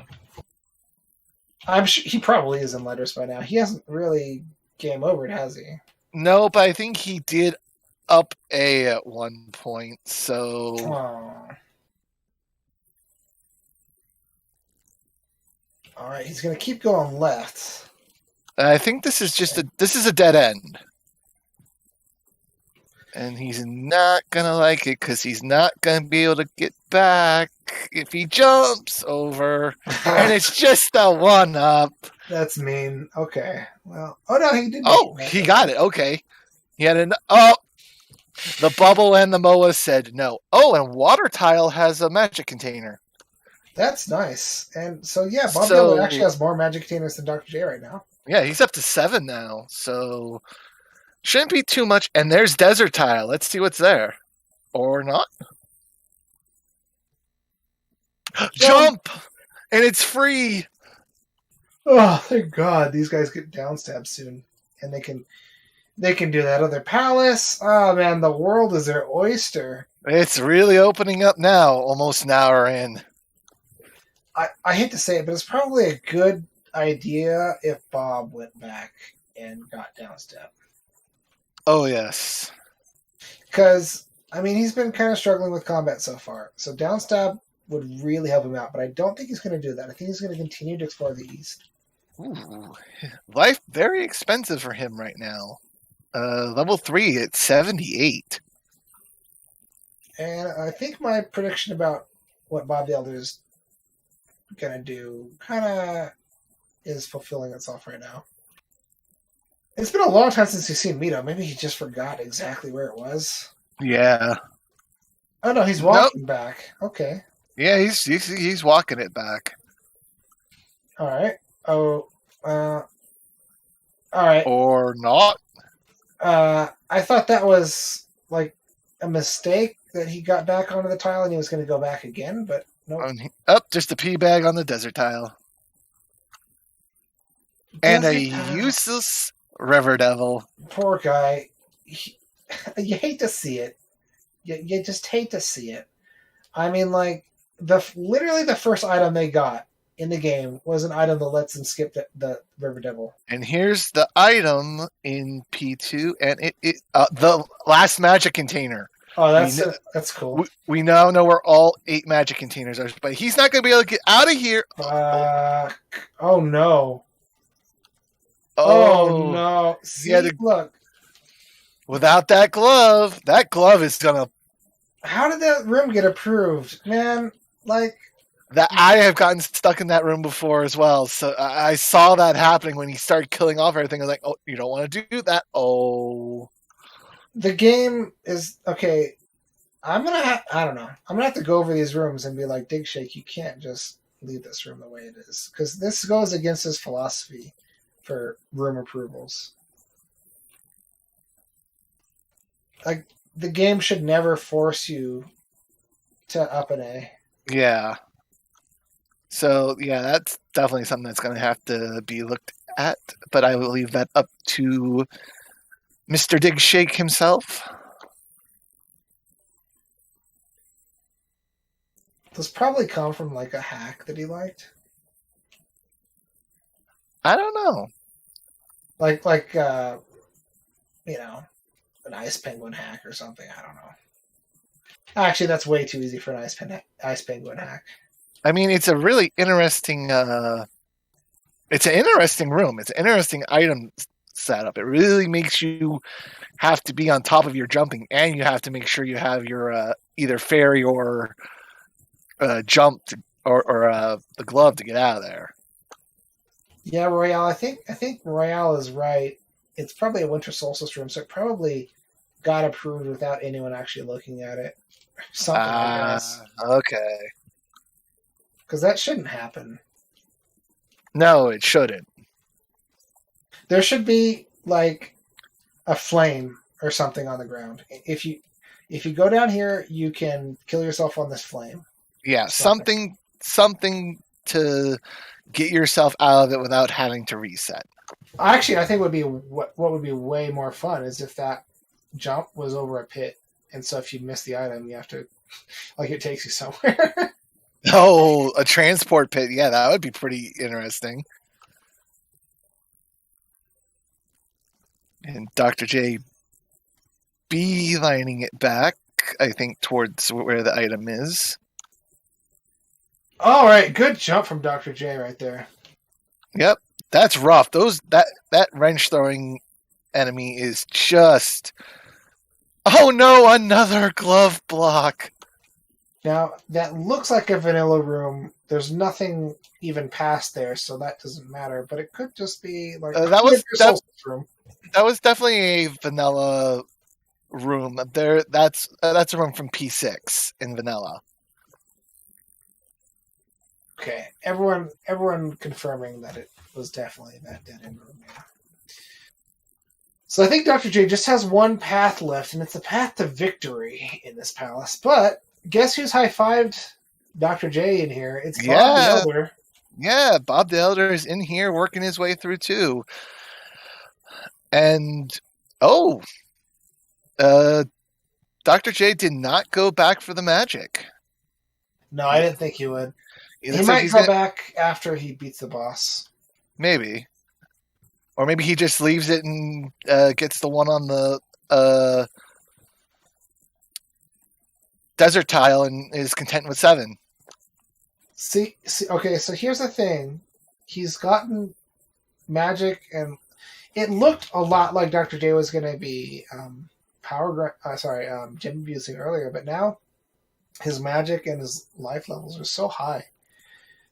I'm sure he probably is in letters by now. He hasn't really game overed, has he? No, but I think he did up A at one point. So. Oh. All right, he's gonna keep going left. I think this is a dead end. And he's not going to like it because he's not going to be able to get back if he jumps over. And it's just a one-up. That's mean. Okay. Well, oh, no, he didn't. Oh, he got it. Okay. He had the bubble and the MOA said no. Oh, and Water Tile has a magic container. That's nice. And so, yeah, Bob Dylan actually has more magic containers than Dr. J right now. Yeah, he's up to 7 now. So... shouldn't be too much. And there's Desert Tile. Let's see what's there. Or not. Jump! And it's free! Oh, thank God. These guys get downstab soon. And they can do that other palace. Oh, man, the world is their oyster. It's really opening up now, almost an hour in. I hate to say it, but it's probably a good idea if Bob went back and got downstab. Oh, yes. Because, I mean, he's been kind of struggling with combat so far. So downstab would really help him out. But I don't think he's going to do that. I think he's going to continue to explore the east. Ooh. Life very expensive for him right now. Level 3 at 78. And I think my prediction about what Bob the Elder is going to do kind of is fulfilling itself right now. It's been a long time since he's seen Mito. Maybe he just forgot exactly where it was. Yeah. Oh no, he's walking back. Okay. Yeah, he's walking it back. All right. Oh. All right. Or not. I thought that was like a mistake that he got back onto the tile and he was going to go back again, but no. Just a pea bag on the desert tile. And a useless River Devil. Poor guy. You hate to see it. You just hate to see it. I mean, like, literally the first item they got in the game was an item that lets them skip the River Devil. And here's the item in P2, and it the last magic container. Oh, that's cool. We now know where all 8 magic containers are, but he's not going to be able to get out of here. Oh, no. Oh no! See, look. Without that glove is gonna. How did that room get approved, man? Like that, I have gotten stuck in that room before as well. So I saw that happening when he started killing off everything. I was like, "Oh, you don't want to do that." Oh, the game is okay. I don't know. I'm gonna have to go over these rooms and be like, Dig Shake, you can't just leave this room the way it is because this goes against his philosophy for room approvals. Like, the game should never force you to up an A. Yeah. So, yeah, that's definitely something that's going to have to be looked at, but I will leave that up to Mr. Dig Shake himself. This probably come from, like, a hack that he liked. I don't know. Like you know, an Ice Penguin hack or something. I don't know. Actually, that's way too easy for an Ice Penguin hack. I mean, it's a really interesting. It's an interesting room. It's an interesting item setup. It really makes you have to be on top of your jumping, and you have to make sure you have your either fairy or jump or the glove to get out of there. Yeah, Royale. I think Royale is right. It's probably a Winter Solstice room, so it probably got approved without anyone actually looking at it. Something, I guess. Okay. Because that shouldn't happen. No, it shouldn't. There should be like a flame or something on the ground. If you go down here, you can kill yourself on this flame. Yeah, something to get yourself out of it without having to reset. Actually, I think what would be way more fun is if that jump was over a pit, and so if you miss the item, you have to, like, it takes you somewhere. Oh, a transport pit. Yeah, that would be pretty interesting. And Dr. J beelining it back, I think, towards where the item is. All right, good jump from Dr. J right there. Yep, that's rough. That wrench throwing enemy is just... Oh no, another glove block. Now, that looks like a vanilla room. There's nothing even past there, so that doesn't matter. But it could just be like that room. That was definitely a vanilla room. That's a room from P6 in vanilla. Okay, everyone confirming that it was definitely that dead end room. Yeah. So I think Dr. J just has one path left, and it's the path to victory in this palace. But guess who's high-fived Dr. J in here? It's Bob the Elder. Yeah, Bob the Elder is in here working his way through too. And Dr. J did not go back for the magic. No, I didn't think he would. He might go back after he beats the boss. Maybe. Or maybe he just leaves it and gets the one on the desert tile and is content with 7. See, okay, so here's the thing. He's gotten magic, and it looked a lot like Dr. J was going to be gem abusing earlier, but now his magic and his life levels are so high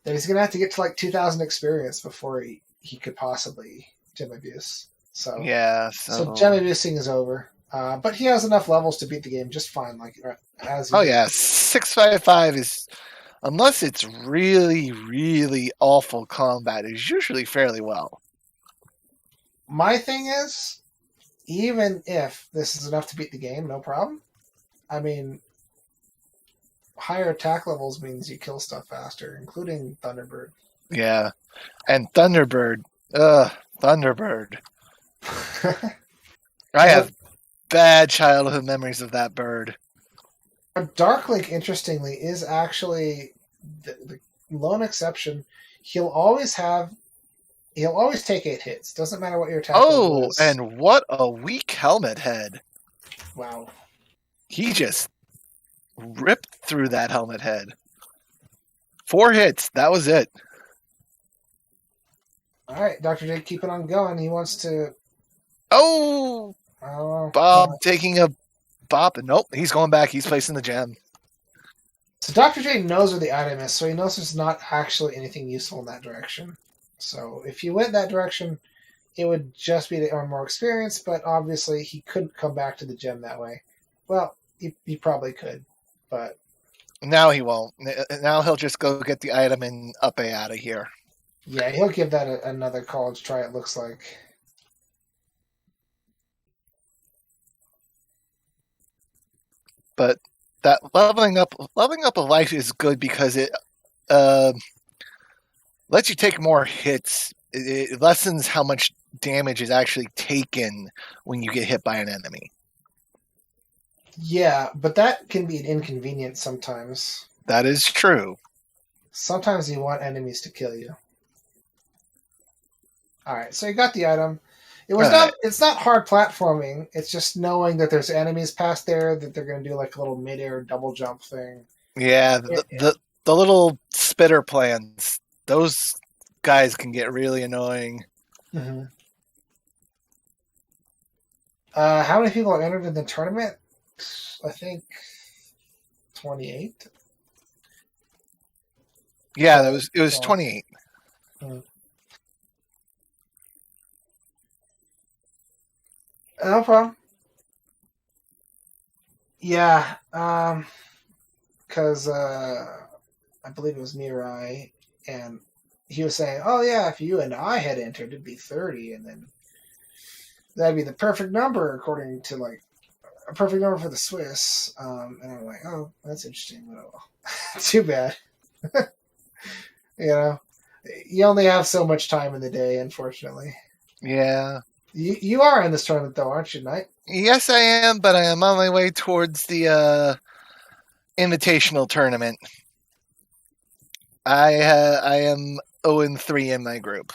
that he's going to have to get to like 2,000 experience before he could possibly gem abuse. So yeah, so gem abusing is over. But he has enough levels to beat the game just fine. Like yeah, 655 is, unless it's really, really awful combat, is usually fairly well. My thing is, even if this is enough to beat the game, no problem. I mean, higher attack levels means you kill stuff faster, including Thunderbird. Yeah, and Thunderbird. Thunderbird. I have bad childhood memories of that bird. Darklink, interestingly, is actually the lone exception. He'll always take 8 hits. Doesn't matter what your attack level is. And what a weak helmet head. Wow. He just ripped through that helmet head. 4 hits. That was it. All right, Dr. J, keep it on going. He wants to... Oh! Bob taking a bop. Nope, he's going back. He's placing the gem. So Dr. J knows where the item is, so he knows there's not actually anything useful in that direction. So if you went that direction, it would just be to earn more experience, but obviously he couldn't come back to the gem that way. Well, he probably could, but... Now he won't. Now he'll just go get the item and up A out of here. Yeah, he'll give that another college try, it looks like. But that leveling up a life is good because it lets you take more hits. It lessens how much damage is actually taken when you get hit by an enemy. Yeah, but that can be an inconvenience sometimes. That is true. Sometimes you want enemies to kill you. Alright, so you got the item. It's not hard platforming, it's just knowing that there's enemies past there, that they're going to do like a little mid-air double jump thing. Yeah, the little spitter plans, those guys can get really annoying. Mm-hmm. How many people are entered in the tournament? I think 28. Yeah, it was 28. No problem. Yeah, because I believe it was Mirai, and he was saying, "Oh yeah, if you and I had entered, it'd be 30, and then that'd be the perfect number according to like a perfect number for the Swiss." And I'm like, "Oh, that's interesting, but oh, too bad." You only have so much time in the day, unfortunately. Yeah. You are in this tournament, though, aren't you, Knight? Yes, I am, but I am on my way towards the invitational tournament. I am 0-3 in my group.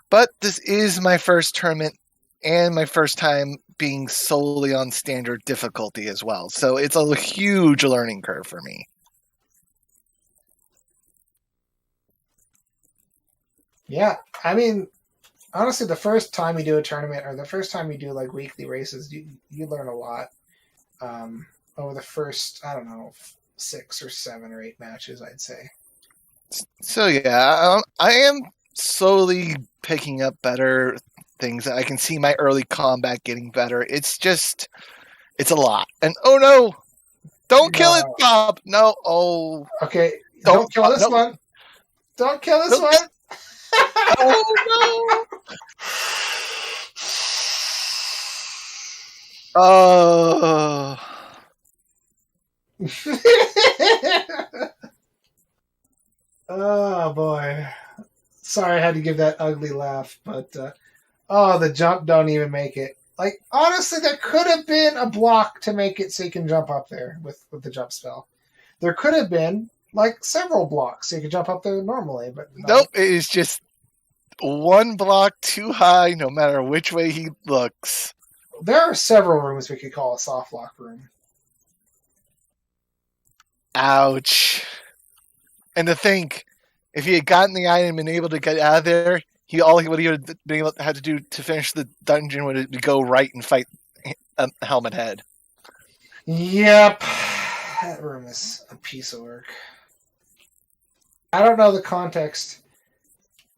But this is my first tournament and my first time being solely on standard difficulty as well. So it's a huge learning curve for me. Yeah, I mean, honestly, the first time you do a tournament or the first time you do like weekly races, you learn a lot over the first, I don't know, 6 or 7 or 8 matches, I'd say. So yeah, I am slowly picking up better things. I can see my early combat getting better. It's a lot. And oh no, don't kill it, Bob. No, oh. Okay, don't kill this one. Don't kill this one. Oh no. Oh. Oh boy. Sorry I had to give that ugly laugh, but the jump don't even make it. Like, honestly, there could have been a block to make it so you can jump up there with the jump spell. There could have been like several blocks so you could jump up there normally, but no. Nope, it is just one block too high no matter which way he looks. There are several rooms we could call a soft lock room. Ouch. And to think, if he had gotten the item and able to get out of there, what he would have been able to have to do to finish the dungeon would go right and fight Helmet Head. Yep. That room is a piece of work. I don't know the context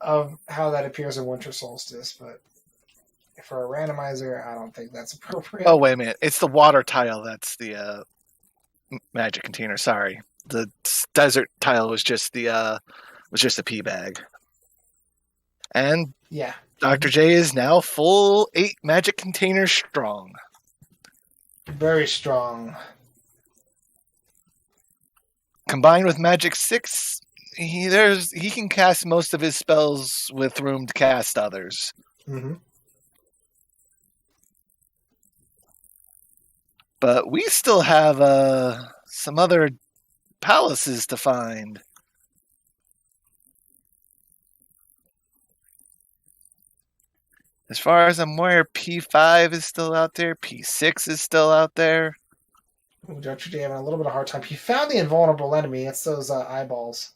of how that appears in Winter Solstice, but for a randomizer, I don't think that's appropriate. Oh, wait a minute. It's the water tile that's the magic container. Sorry. The desert tile was just the pea bag. And yeah, Dr. J is now full 8 magic containers strong. Very strong. Combined with Magic 6, he can cast most of his spells with room to cast others. Mm-hmm. But we still have some other palaces to find. As far as I'm aware, P5 is still out there. P6 is still out there. Ooh, Dr. J having a little bit of a hard time. He found the invulnerable enemy. It's those eyeballs.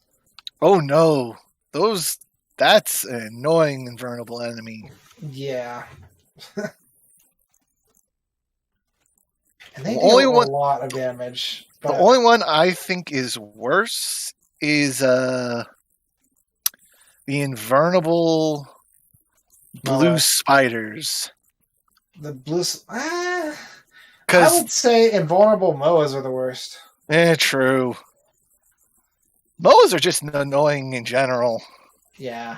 Oh no, that's an annoying invulnerable enemy. Yeah. And they deal a lot of damage. But the only one I think is worse is the invulnerable blue spiders. The blue... I would say invulnerable Moas are the worst. True. Moas are just annoying in general. Yeah.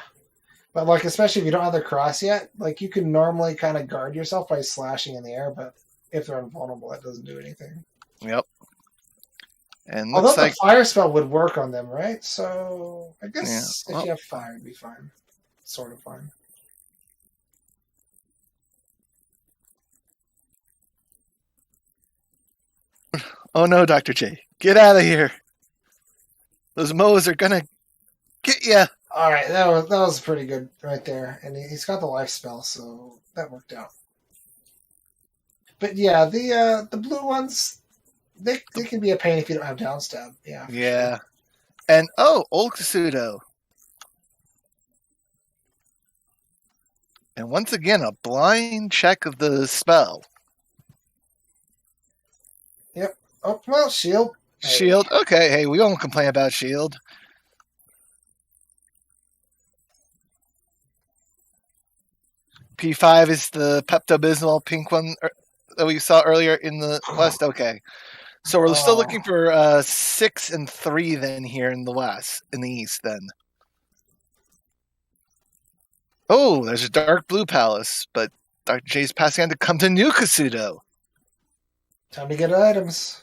But, like, especially if you don't have the cross yet, like, you can normally kind of guard yourself by slashing in the air, but if they're invulnerable, that doesn't do anything. Yep. And although the fire spell would work on them, right? So, I guess if you have fire, it'd be fine. Sort of fine. Oh no, Dr. J. Get out of here. Those Moas are gonna get ya. Alright, that was pretty good right there. And he's got the life spell, so that worked out. But yeah, the blue ones, they can be a pain if you don't have downstab. Yeah. Yeah. Sure. And old Kasudo. And once again, a blind check of the spell. Yep. Oh, well, shield. Shield. Okay, hey, we won't complain about shield. P5 is the Pepto-Bismol pink one that we saw earlier in the west. Okay. So we're still looking for 6 and 3 then here in the east then. Oh, there's a dark blue palace, but Dr. J's passing on to come to New Kasuto. Time to get items.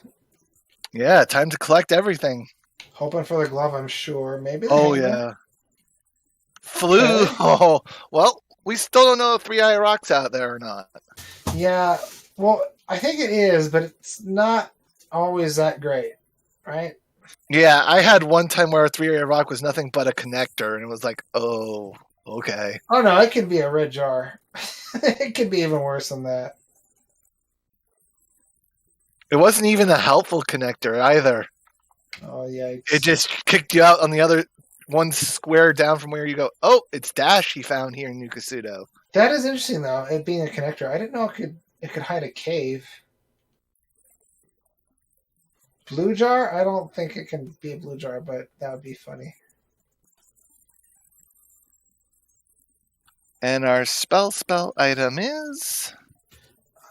Yeah, time to collect everything. Hoping for the glove, I'm sure. Maybe. Yeah. Flu. Okay. Oh, well, we still don't know if 3-Eye Rock's out there or not. Yeah, well, I think it is, but it's not always that great, right? Yeah, I had one time where 3-Eye Rock was nothing but a connector, and it was like, oh, okay. Oh, no, it could be a red jar. It could be even worse than that. It wasn't even a helpful connector either. Oh, yikes. It just kicked you out on the other one square down from where you go, oh, it's Dash he found here in New Kasuto. That is interesting, though, it being a connector. I didn't know it could hide a cave. Blue jar? I don't think it can be a blue jar, but that would be funny. And our spell item is...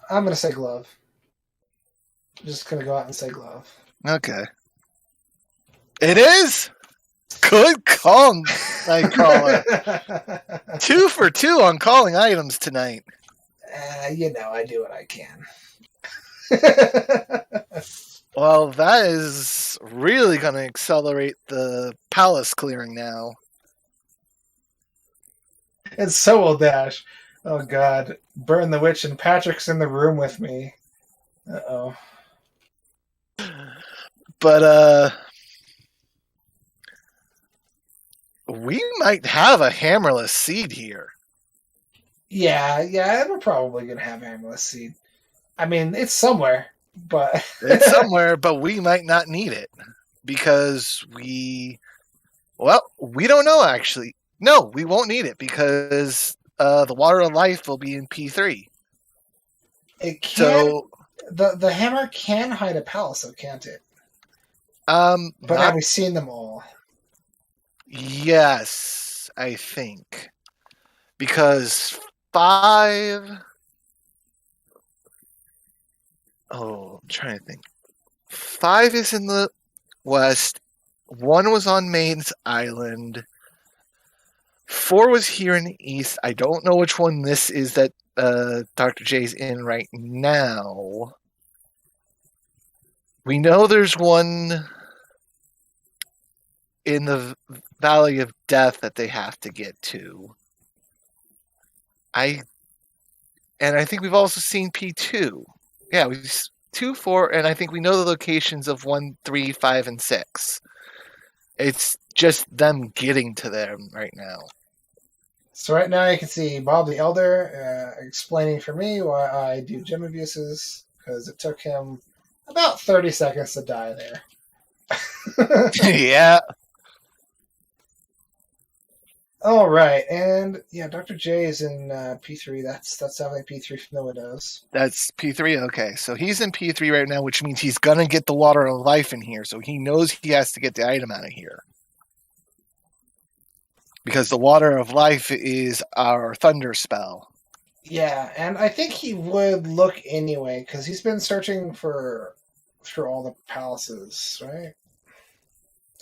I'm going to say glove. I'm just going to go out and say glove. Okay. It is? Good call, Nightcrawler. 2 for 2 on calling items tonight. I do what I can. Well, that is really going to accelerate the palace clearing now. And so will Dash. Oh, God. Burn the witch, and Patrick's in the room with me. Uh-oh. But, we might have a hammerless seed here. Yeah, we're probably going to have hammerless seed. I mean, it's somewhere, but... It's somewhere, but we might not need it. Because we don't know, actually. No, we won't need it, because the Water of Life will be in P3. It can... The hammer can hide a palace, though, can't it? But have we seen them all? Yes, I think. Because 5... Oh, I'm trying to think. 5 is in the west. 1 was on Main's Island. 4 was here in the east. I don't know which one this is that Dr. J's in right now. We know there's one in the Valley of Death that they have to get to. I think we've also seen P2. Yeah, we've 2, 4, and I think we know the locations of 1, 3, 5, and 6. It's just them getting to them right now. So right now you can see Bob the Elder explaining for me why I do gem abuses, because it took him about 30 seconds to die there. Yeah. All right, and yeah, Dr. J is in P3. That's definitely P3 from the windows. That's P3. Okay, so he's in P3 right now, which means he's gonna get the Water of Life in here. So he knows he has to get the item out of here because the Water of Life is our Thunder spell. Yeah, and I think he would look anyway because he's been searching through all the palaces, right?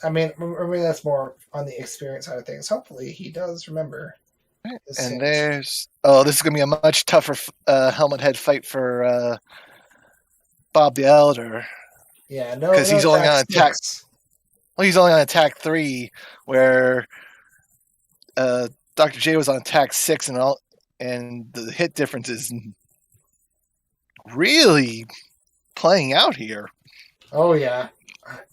I mean, that's more on the experience side of things. Hopefully, he does remember. And this is going to be a much tougher helmet head fight for Bob the Elder. Yeah, no, because he's only on attack. Well, he's only on attack 3, where Dr. J was on attack 6, and the hit difference is really playing out here. Oh yeah.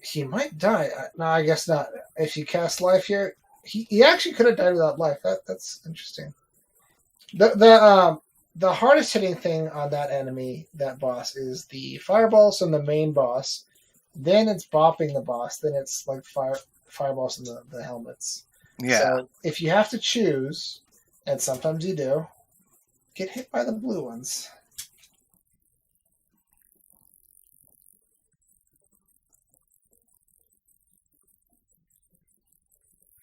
He might die. No, I guess not. If you cast life here, he actually could have died without life. That's interesting. The hardest hitting thing on that enemy, that boss, is the fireballs from the main boss. Then it's bopping the boss. Then it's like fireballs from the helmets. Yeah. So if you have to choose, and sometimes you do, get hit by the blue ones.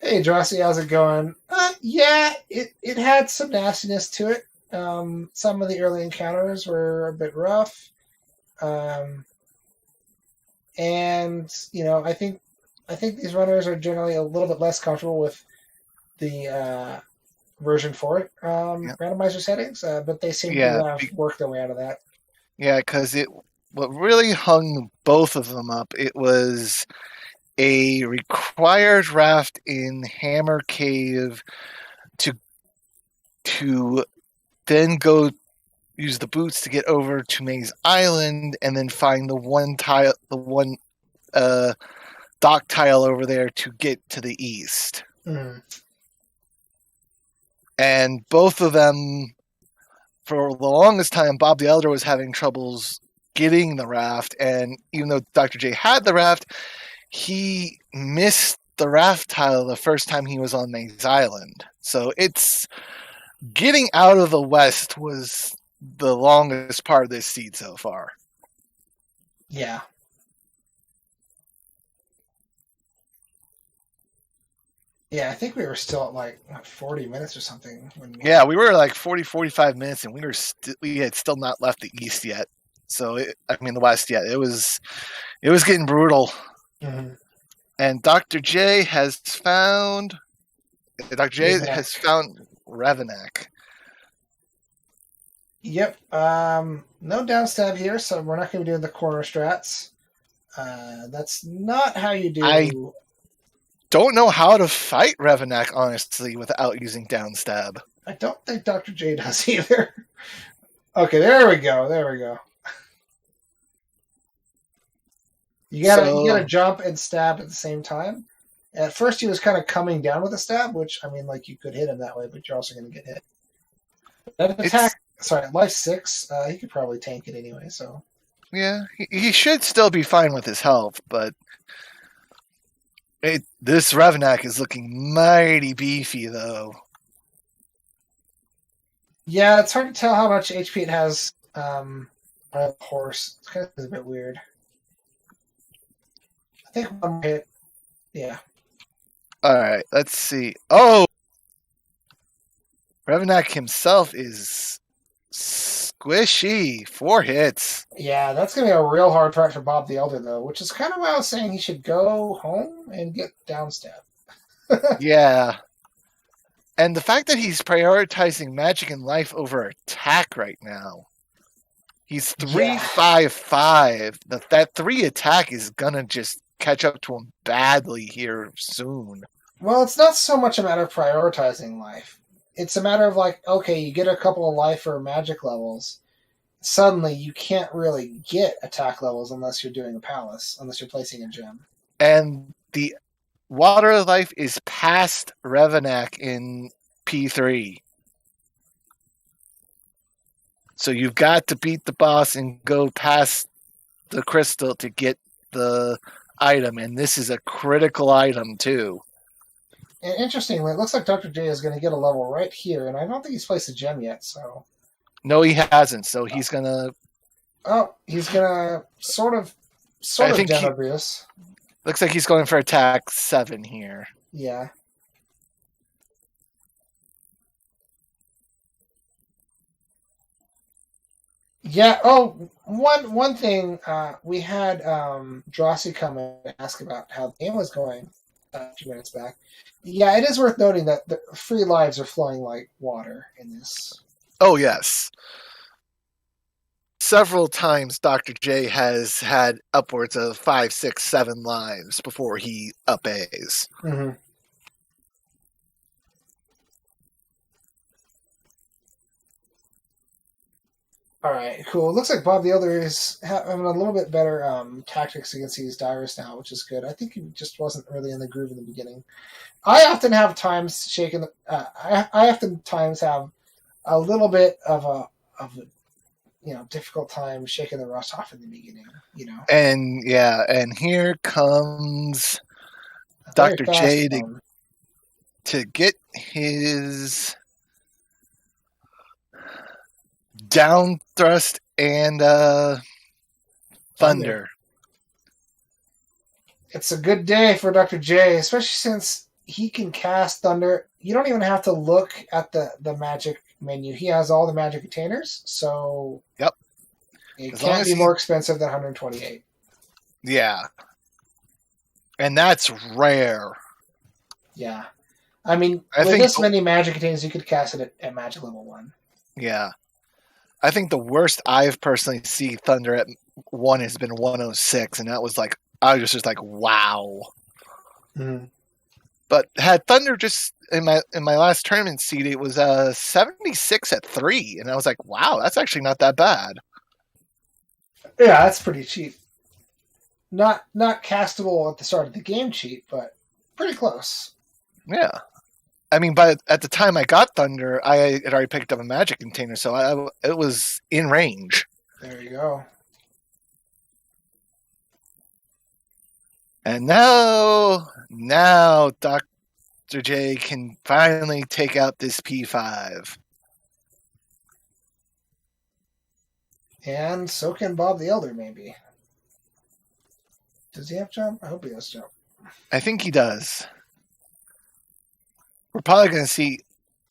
Hey, Drosy, how's it going? Yeah, it had some nastiness to it. Some of the early encounters were a bit rough. And, you know, I think these runners are generally a little bit less comfortable with the version 4 randomizer settings, but they seem to have worked their way out of that. Yeah, because what really hung both of them up, it was a required raft in Hammer Cave to then go use the boots to get over to Maze Island, and then find the one dock tile over there to get to the east. Mm. And both of them, for the longest time, Bob the Elder was having troubles getting the raft, and even though Dr. J had the raft, he missed the raft tile the first time he was on Maze Island. So it's getting out of the west was the longest part of this seed so far. Yeah. Yeah, I think we were still at like 40 minutes or something. Yeah, we were like 40, 45 minutes, and we had still not left the east yet. So, the west yet. It was getting brutal. Mm-hmm. And Dr. J has found Revenak. Yep. No downstab here, so we're not going to be doing the corner strats. That's not how you do. I don't know how to fight Revenak, honestly, without using downstab. I don't think Dr. J does either. Okay, there we go. You gotta jump and stab at the same time. At first, he was kind of coming down with a stab, which you could hit him that way, but you're also going to get hit. That attack. Life 6. He could probably tank it anyway. So yeah, he should still be fine with his health, but this Revenak is looking mighty beefy, though. Yeah, it's hard to tell how much HP it has on a horse. It's kind of a bit weird. I think one hit. Yeah. All right, let's see. Oh! Revenak himself is squishy. 4 hits. Yeah, that's going to be a real hard fight for Bob the Elder, though, which is kind of why I was saying he should go home and get downstab. Yeah. And the fact that he's prioritizing magic and life over attack right now. He's 3-5-5. That 3 attack is going to just catch up to him badly here soon. Well, it's not so much a matter of prioritizing life. It's a matter of you get a couple of life or magic levels. Suddenly, you can't really get attack levels unless you're doing a palace, unless you're placing a gem. And the Water of Life is past Revenak in P3. So you've got to beat the boss and go past the crystal to get the item, and this is a critical item too. And interestingly, it looks like Dr. J is going to get a level right here, and I don't think he's placed a gem yet, so... No, he hasn't, so he's going to... Oh, he's going to sort of gem abuse. Looks like he's going for attack 7 here. Yeah. Yeah, one thing, we had Drosy come and ask about how the game was going a few minutes back. Yeah, it is worth noting that the free lives are flowing like water in this. Oh, yes. Several times Dr. J has had upwards of 5, 6, 7 lives before he up-A's. Mm-hmm. All right, cool. It looks like Bob the Elder is having a little bit better tactics against these divers now, which is good. I think he just wasn't really in the groove in the beginning. I often have times shaking. I oftentimes have a little bit of a difficult time shaking the rust off in the beginning. And here comes Dr. J to get his down thrust and thunder. It's a good day for Dr. J, especially since he can cast thunder. You don't even have to look at the magic menu. He has all the magic containers, so yep, it can't be more expensive than 128. Yeah, and that's rare. Yeah, I mean, with this many magic containers, you could cast it at magic level 1. Yeah, I think the worst I've personally seen thunder at 1 has been 106, and that was like I was just like, wow. Mm-hmm. But had thunder just in my last tournament seed, it was 76 at 3, and I was like, wow, that's actually not that bad. Yeah, that's pretty cheap. Not castable at the start of the game cheap, but pretty close. Yeah. I mean, at the time I got thunder, I had already picked up a magic container, so it was in range. There you go. And now Dr. J can finally take out this P5. And so can Bob the Elder, maybe. Does he have jump? I hope he has jump. I think he does. We're probably going to see...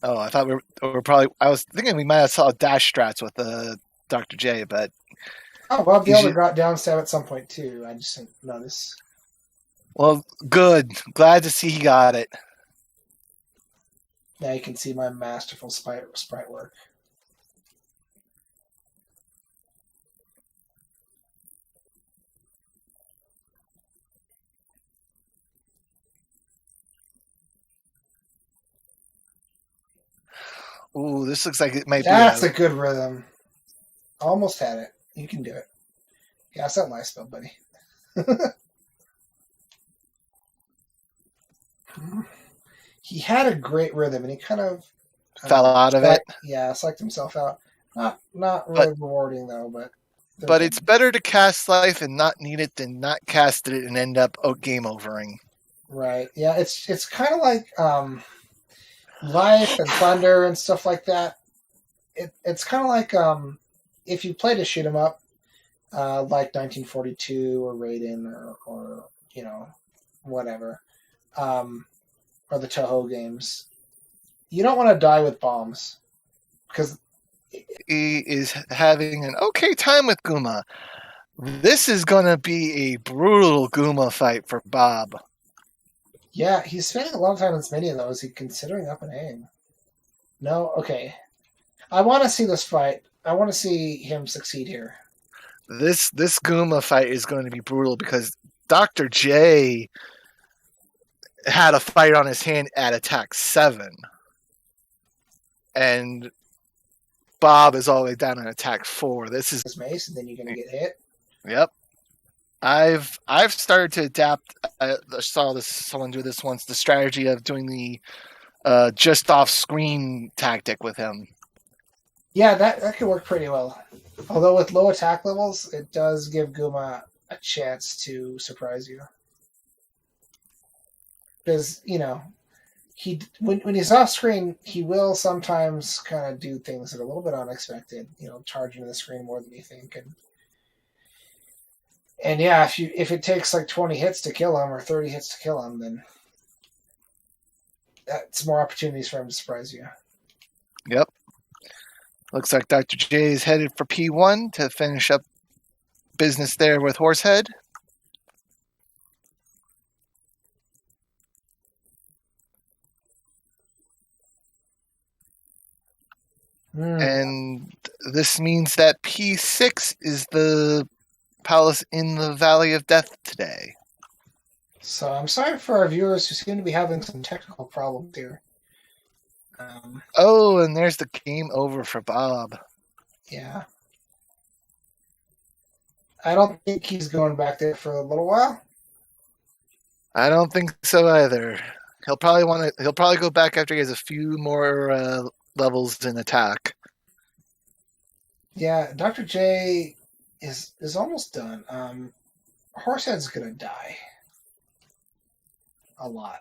Oh, I thought we're probably... I was thinking we might have saw dash strats with Dr. J, but... Oh, Bob the Elder got down stab at some point, too. I just didn't notice. Well, good. Glad to see he got it. Now you can see my masterful sprite work. Ooh, this looks like it might be... That's a good rhythm. Almost had it. You can do it. Yeah, it's not my spell, buddy. He had a great rhythm, and he kind of fell out of it. Yeah, psyched himself out. Not really rewarding though, but it's better to cast life and not need it than not cast it and end up game overing. Right. Yeah, it's kind of like life and thunder and stuff like that. It's kind of like if you played a shoot 'em up, like 1942 or Raiden or you know whatever. Or the Toho games, you don't want to die with bombs because he is having an okay time with Guma. This is going to be a brutal Guma fight for Bob. Yeah, he's spending a lot of time in many of those. He's considering up and aim. No, okay. I want to see this fight. I want to see him succeed here. This Guma fight is going to be brutal because Dr. J had a fight on his hand at attack 7. And Bob is all the way down on attack 4. This is mace, and then you're gonna get hit. Yep. I've started to adapt. I saw someone do this once, the strategy of doing the just off screen tactic with him. Yeah, that could work pretty well. Although with low attack levels, it does give Guma a chance to surprise you. Because, when he's off screen, he will sometimes kind of do things that are a little bit unexpected. Charge into the screen more than you think, and yeah, if it takes like 20 hits to kill him or 30 hits to kill him, then that's more opportunities for him to surprise you. Yep. Looks like Dr. J is headed for P1 to finish up business there with Horsehead. And this means that P6 is the palace in the Valley of Death today. So I'm sorry for our viewers who seem to be having some technical problems here. And there's the game over for Bob. Yeah. I don't think he's going back there for a little while. I don't think so either. He'll probably go back after he has a few more levels in attack. Yeah, Dr. J is almost done. Horsehead's gonna die. A lot.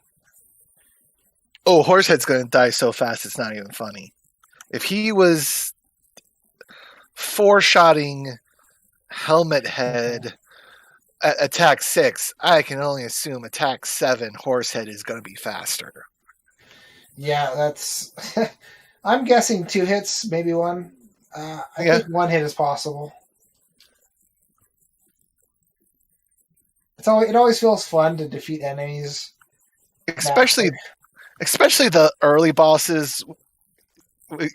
Oh, Horsehead's gonna die so fast it's not even funny. If he was four-shotting Helmet Head attack 6, I can only assume attack 7 Horsehead is going to be faster. Yeah, that's. I'm guessing 2 hits, maybe 1. I think 1 hit is possible. It always feels fun to defeat enemies, especially the early bosses.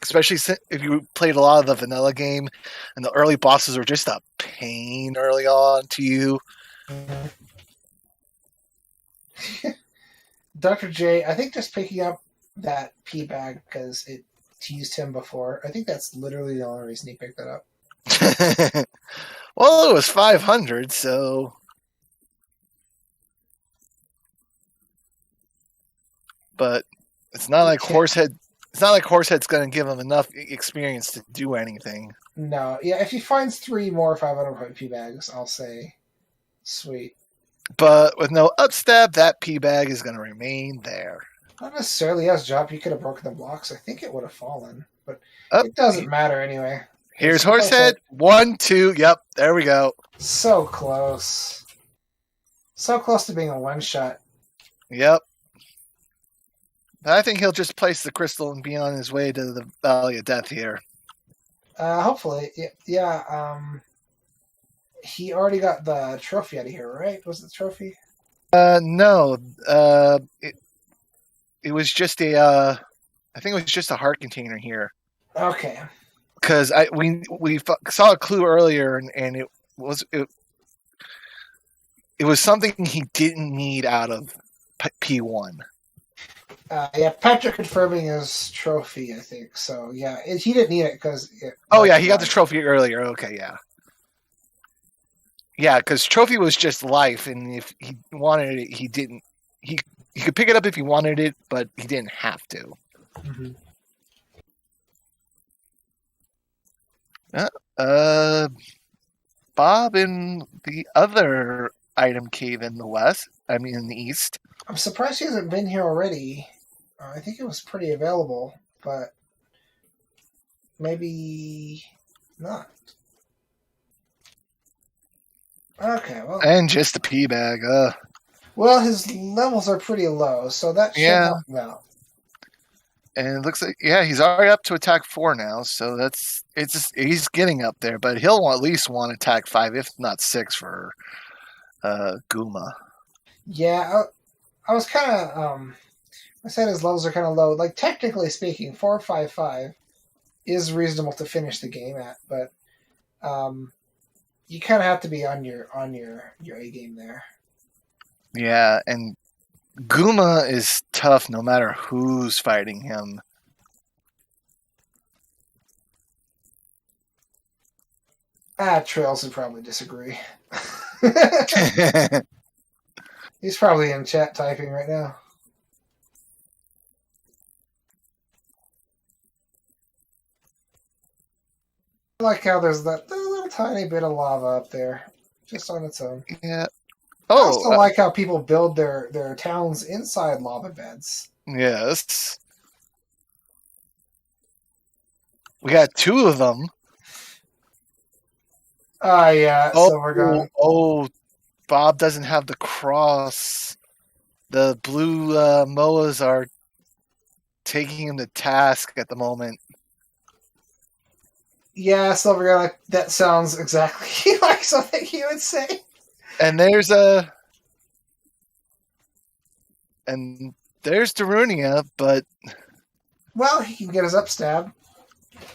Especially if you played a lot of the vanilla game, and the early bosses are just a pain early on to you. Dr. J, I think just picking up that P bag because it teased him before. I think that's literally the only reason he picked that up. Well, it was 500, so. But it's not like Horsehead. It's not like Horsehead's going to give him enough experience to do anything. No, yeah. If he finds 3 more 500 P bags, I'll say, sweet. But with no upstab, that P bag is going to remain there. Not necessarily. As Jop, you could have broken the blocks. I think it would have fallen, but it doesn't matter anyway. Here's Horsehead. 1, 2. Yep, there we go. So close. So close to being a one-shot. Yep. I think he'll just place the crystal and be on his way to the Valley of Death here. Hopefully. Yeah. He already got the trophy out of here, right? Was it the trophy? No. It was just a. I think it was just a heart container here. Okay. Because we saw a clue earlier, and it was something he didn't need out of P1. Yeah, Patrick confirming his trophy, I think. So, yeah, he didn't need it because... Oh, yeah, he got the trophy earlier. Okay, yeah. Yeah, because trophy was just life, and if he wanted it, he didn't... He could pick it up if he wanted it, but he didn't have to. Mm-hmm. Bob in the other item cave in the east. I'm surprised he hasn't been here already. I think it was pretty available, but maybe not. Okay, well. And just a P bag. Well, his levels are pretty low, so that should help him out. And it looks like, he's already up to attack 4 now, so he's getting up there, but he'll at least want attack 5, if not 6 for Guma. Yeah, I was kind of, I said his levels are kind of low. Like, technically speaking, 455 is reasonable to finish the game at, but you kind of have to be on your A game there. Yeah, and Guma is tough no matter who's fighting him. Trails would probably disagree. He's probably in chat typing right now. I like how there's that little tiny bit of lava up there, just on its own. Yeah. I also like how people build their towns inside lava beds. Yes. We got 2 of them. Yeah. So we're going. Oh, Bob doesn't have the cross. The blue Moas are taking him to task at the moment. Yeah, Silvergun, that sounds exactly like something you would say. And there's Darunia, but... Well, he can get his upstab.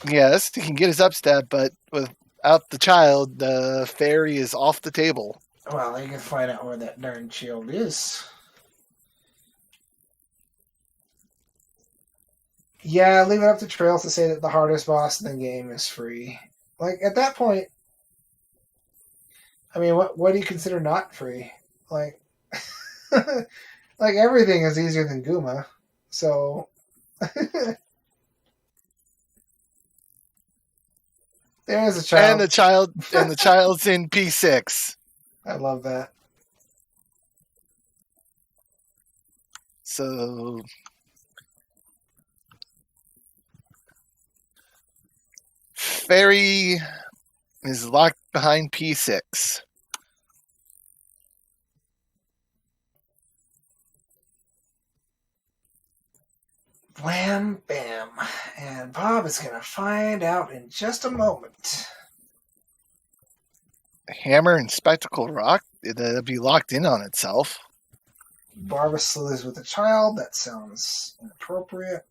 Yes, he can get his upstab, but without the child, the fairy is off the table. Well, you can find out where that darn shield is. Yeah, leave it up to Trails to say that the hardest boss in the game is free. Like, at that point, I mean, what do you consider not free? Like, like everything is easier than Guma. So, there is a child. And the child's in P6. I love that. Fairy is locked behind P6. Wham, bam. And Bob is going to find out in just a moment. Hammer and Spectacle Rock, it'll be locked in on itself. Barbara slithers with a child. That sounds inappropriate.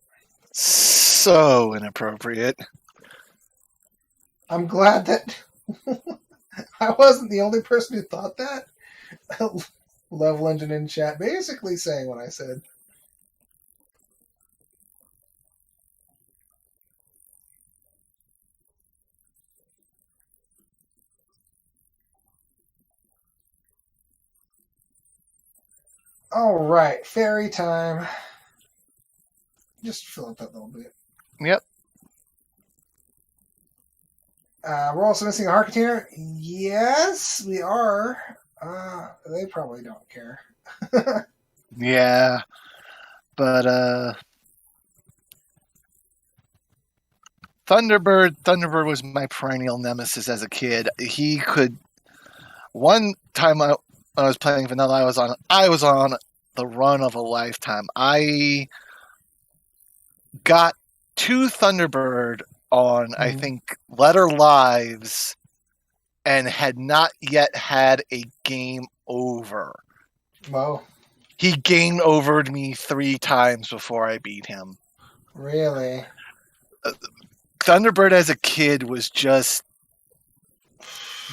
So inappropriate. I'm glad that I wasn't the only person who thought that. Level Engine in chat basically saying what I said. All right, fairy time. Just fill up that little bit. Yep. We're also missing a heart container. Yes, we are. They probably don't care. Yeah, but Thunderbird was my perennial nemesis as a kid. He could. One time I was playing vanilla, I was on the run of a lifetime. I got 2 Thunderbird on, I think, letter lives, and had not yet had a game over. Whoa. He game overed me 3 times before I beat him. Really? Thunderbird as a kid was just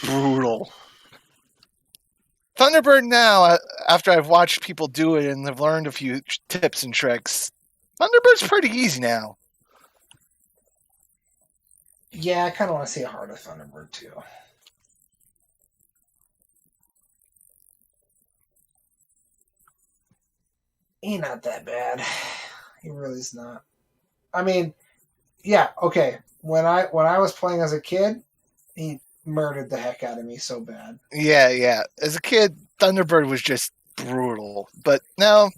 brutal. Thunderbird now, after I've watched people do it and have learned a few tips and tricks, Thunderbird's pretty easy now. Yeah, I kind of want to see a heart of Thunderbird too. He's not that bad. He really is not. I mean, yeah, okay. When I was playing as a kid, he murdered the heck out of me so bad. Yeah. As a kid, Thunderbird was just brutal. But now,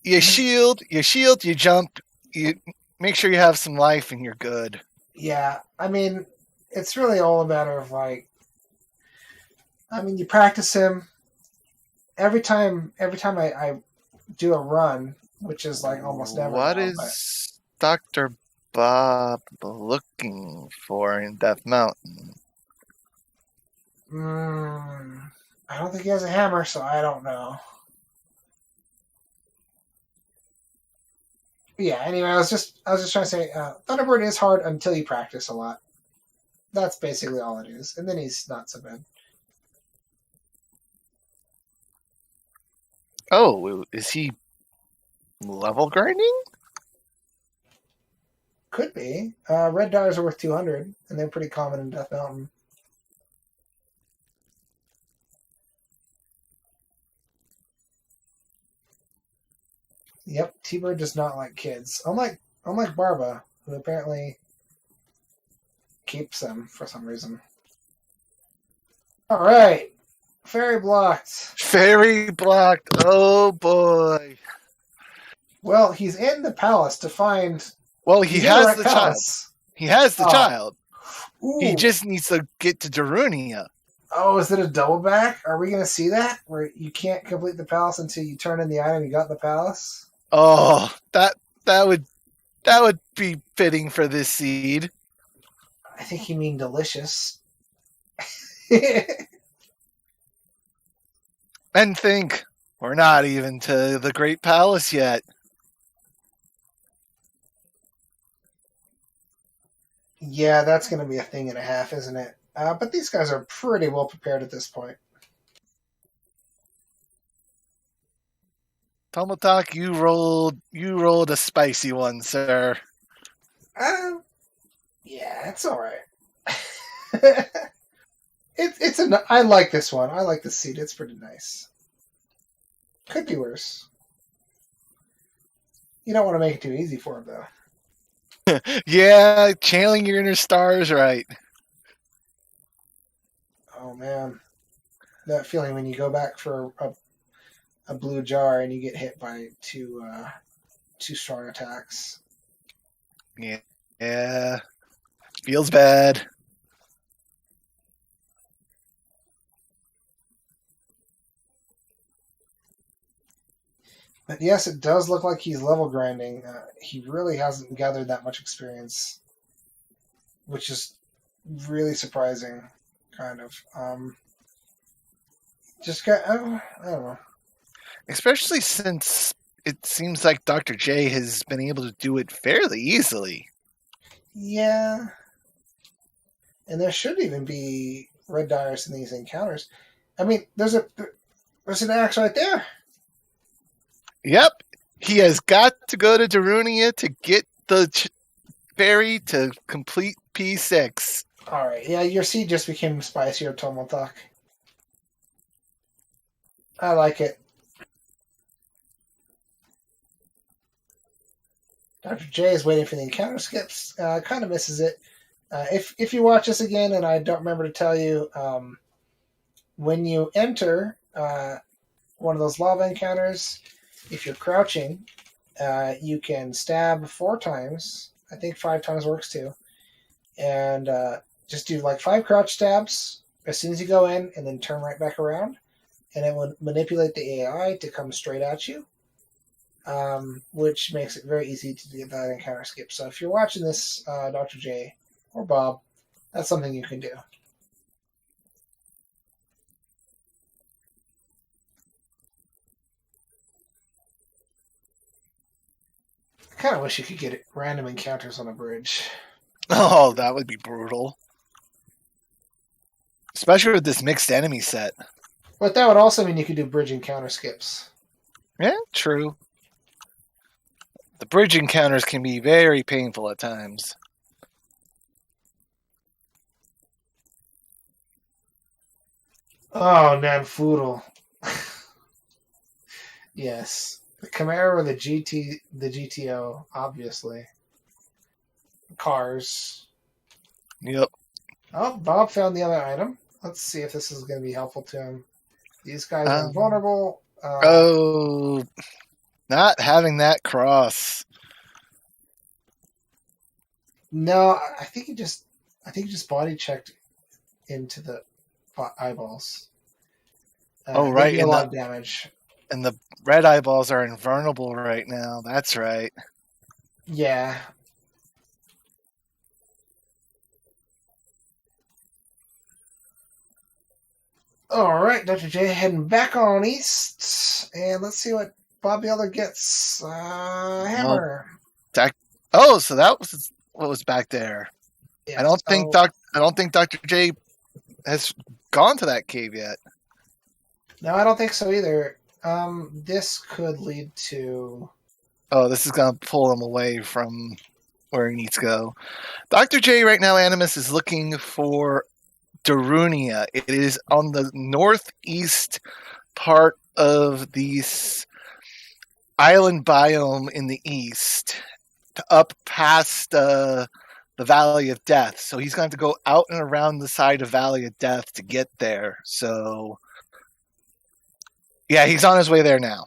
you shield, you jump, you make sure you have some life, and you're good. Yeah, I mean, it's really all a matter of you practice him. Every time I do a run, which is almost never. What is Dr. Bob looking for in Death Mountain? I don't think he has a hammer, so I don't know. Yeah, anyway, I was just trying to say, Thunderbird is hard until you practice a lot. That's basically all it is, and then he's not so bad. Oh, is he level grinding? Could be. Red dyes are worth 200, and they're pretty common in Death Mountain. Yep, T-Bird does not like kids. Unlike Barba, who apparently keeps them for some reason. All right. Fairy blocked. Fairy blocked. Oh, boy. Well, he's in the palace to find... Well, he has the child. He has the child. Ooh. He just needs to get to Darunia. Oh, is it a double back? Are we going to see that? Where you can't complete the palace until you turn in the item you got in the palace? Oh, that would be fitting for this seed. I think you mean delicious. And think, we're not even to the Great Palace yet. Yeah, that's going to be a thing and a half, isn't it? But these guys are pretty well prepared at this point. Tomotak, you rolled a spicy one, sir. Yeah, it's all right. I like this one. I like the seed. It's pretty nice. Could be worse. You don't want to make it too easy for him, though. Yeah, channeling your inner star is right. Oh, man. That feeling when you go back for a blue jar and you get hit by two strong attacks. Yeah. Feels bad. But yes, it does look like he's level grinding. He really hasn't gathered that much experience, which is really surprising, kind of. Just got, I don't know. Especially since it seems like Dr. J has been able to do it fairly easily. Yeah. And there should even be red dyers in these encounters. I mean, there's an axe right there. Yep. He has got to go to Darunia to get the fairy to complete P6. Alright, yeah, your seed just became spicier, Tomothak. I like it. Dr. J is waiting for the encounter skips. Kind of misses it. If you watch this again, and I don't remember to tell you, when you enter one of those lava encounters, if you're crouching, you can stab 4 times. I think 5 times works too. And just do like 5 crouch stabs as soon as you go in, and then turn right back around. And it will manipulate the AI to come straight at you, which makes it very easy to get that encounter skip. So if you're watching this, Dr. J or Bob, that's something you can do. I kind of wish you could get random encounters on a bridge. Oh, that would be brutal. Especially with this mixed enemy set. But that would also mean you could do bridge encounter skips. Yeah, true. The bridge encounters can be very painful at times. Oh, Nanfudel. Yes. The Camaro or the GTO, obviously. Cars. Yep. Oh, Bob found the other item. Let's see if this is going to be helpful to him. These guys are invulnerable. Not having that cross. No, I think he just body checked into the eyeballs. Right. A lot of damage. And the red eyeballs are invulnerable right now. That's right. Yeah. All right, Dr. J heading back on east, and let's see what Bob the Elder gets. Hammer. So that was what was back there. Yeah, I don't think Dr. J has gone to that cave yet. No, I don't think so either. This could lead to. Oh, this is gonna pull him away from where he needs to go. Dr. J right now, Animus is looking for Darunia. It is on the northeast part of this island biome in the east, up past the Valley of Death. So he's going to go out and around the side of Valley of Death to get there. So, yeah, he's on his way there now.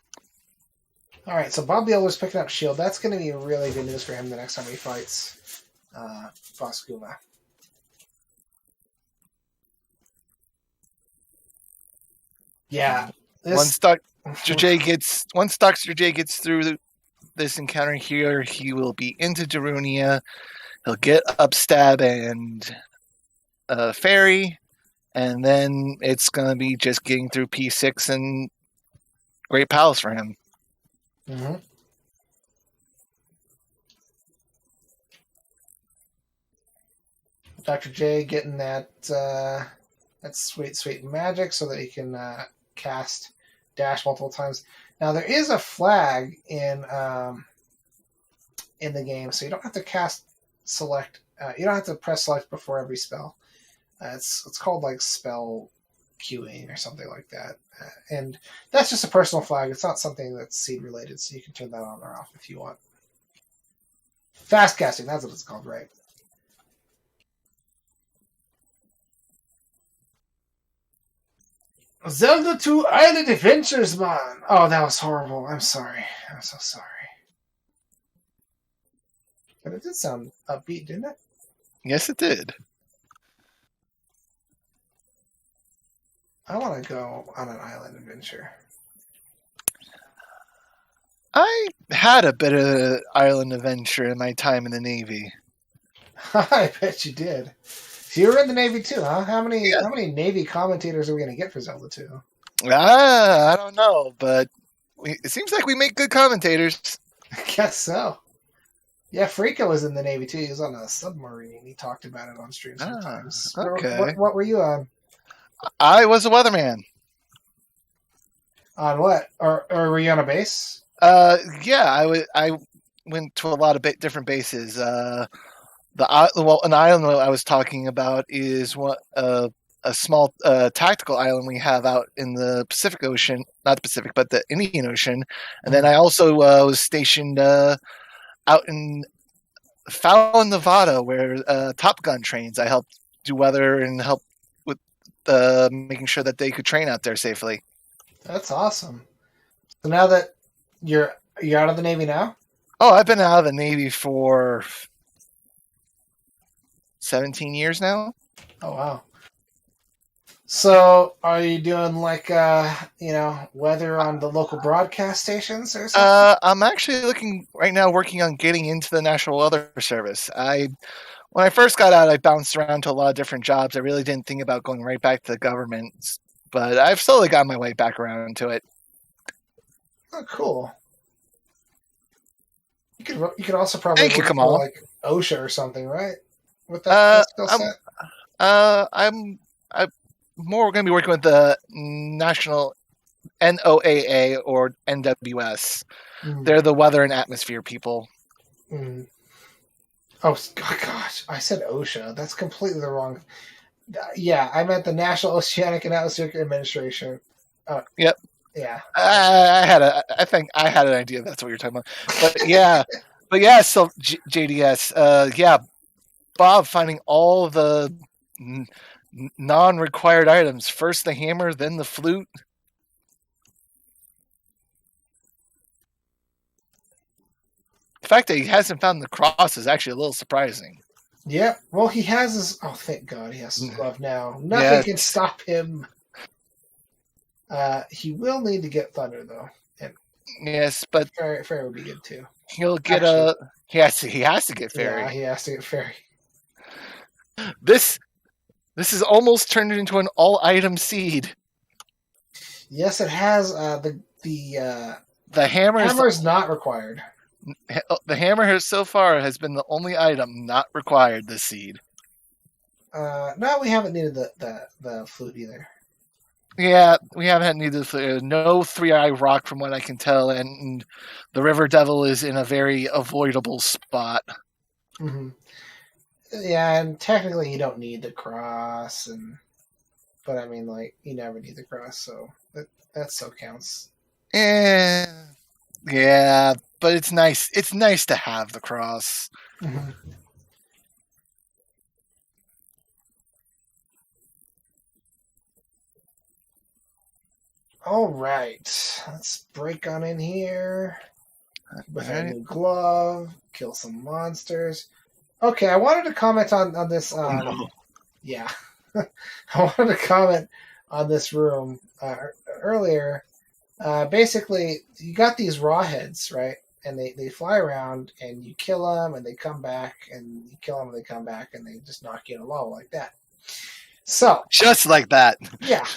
All right, so Bob the Elder's picking up shield. That's going to be really good news for him the next time he fights Boskuma. Yeah. Once Dr. J gets through this encounter here, he will be into Darunia. He'll get upstab and fairy, and then it's gonna be just getting through P6 and Great Palace for him. Mm-hmm. Dr. J getting that sweet magic so that he can cast dash multiple times. Now there is a flag in the game, so you don't have to cast select. You don't have to press select before every spell. It's called like spell queuing or something like that, and that's just a personal flag. It's not something that's seed related, so you can turn that on or off if you want. Fast casting, that's what it's called, right? Zelda 2 Island Adventures, man. Oh, that was horrible. I'm sorry. I'm so sorry. But it did sound upbeat, didn't it? Yes, it did. I want to go on an island adventure. I had a bit of island adventure in my time in the Navy. I bet you did. So you were in the Navy too, huh? How many Navy commentators are we going to get for Zelda 2? I don't know, but it seems like we make good commentators. I guess so. Yeah, Freaka was in the Navy too. He was on a submarine. He talked about it on stream sometimes. Okay. What were you on? I was a weatherman. On what? Or were you on a base? Yeah, I went to a lot of different bases. An island that I was talking about is a small tactical island we have out in the Pacific Ocean, not the Pacific, but the Indian Ocean. And then I also was stationed out in Fallon, Nevada, where Top Gun trains. I helped do weather and help with making sure that they could train out there safely. That's awesome. So now that you're out of the Navy now? Oh, I've been out of the Navy for 17 years now. Oh, wow. So are you doing like, weather on the local broadcast stations or something? I'm actually working on getting into the National Weather Service. When I first got out, I bounced around to a lot of different jobs. I really didn't think about going right back to the government, but I've slowly got my way back around to it. Oh, cool. You could also probably work for like OSHA or something, right? With that skill set. I'm more going to be working with the National NOAA or NWS. They're the weather and atmosphere people. Oh gosh, I said OSHA. That's completely the wrong. Yeah, I meant the National Oceanic and Atmospheric Administration. Yep. Yeah. I think I had an idea that's what you're talking about. But yeah, so JDS, yeah, Bob finding all the non-required items. First the hammer, then the flute. The fact that he hasn't found the cross is actually a little surprising. Yeah, well, he has his... Oh, thank God, he has his glove now. Nothing can stop him. He will need to get Thunder, though. And yes, but... Fairy would be good, too. He'll get He has to get Fairy. Yeah, he has to get Fairy. This has almost turned into an all-item seed. Yes, it has. The hammer is not required. The hammer so far has been the only item not required this seed. No, we haven't needed the flute either. Yeah, we haven't needed the flute. No three-eye rock from what I can tell, and the River Devil is in a very avoidable spot. Mm-hmm. Yeah, and technically you don't need the cross, but I mean, like, you never need the cross, so that still counts. Yeah, but it's nice. It's nice to have the cross. Mm-hmm. All right, let's break on in here with a new glove. Kill some monsters. Okay, I wanted to comment on this. Yeah, I wanted to comment on this room earlier. Basically, you got these raw heads, right? And they fly around, and you kill them, and they come back, and you kill them, and they come back, and they just knock you in a low like that. So just like that. Yeah.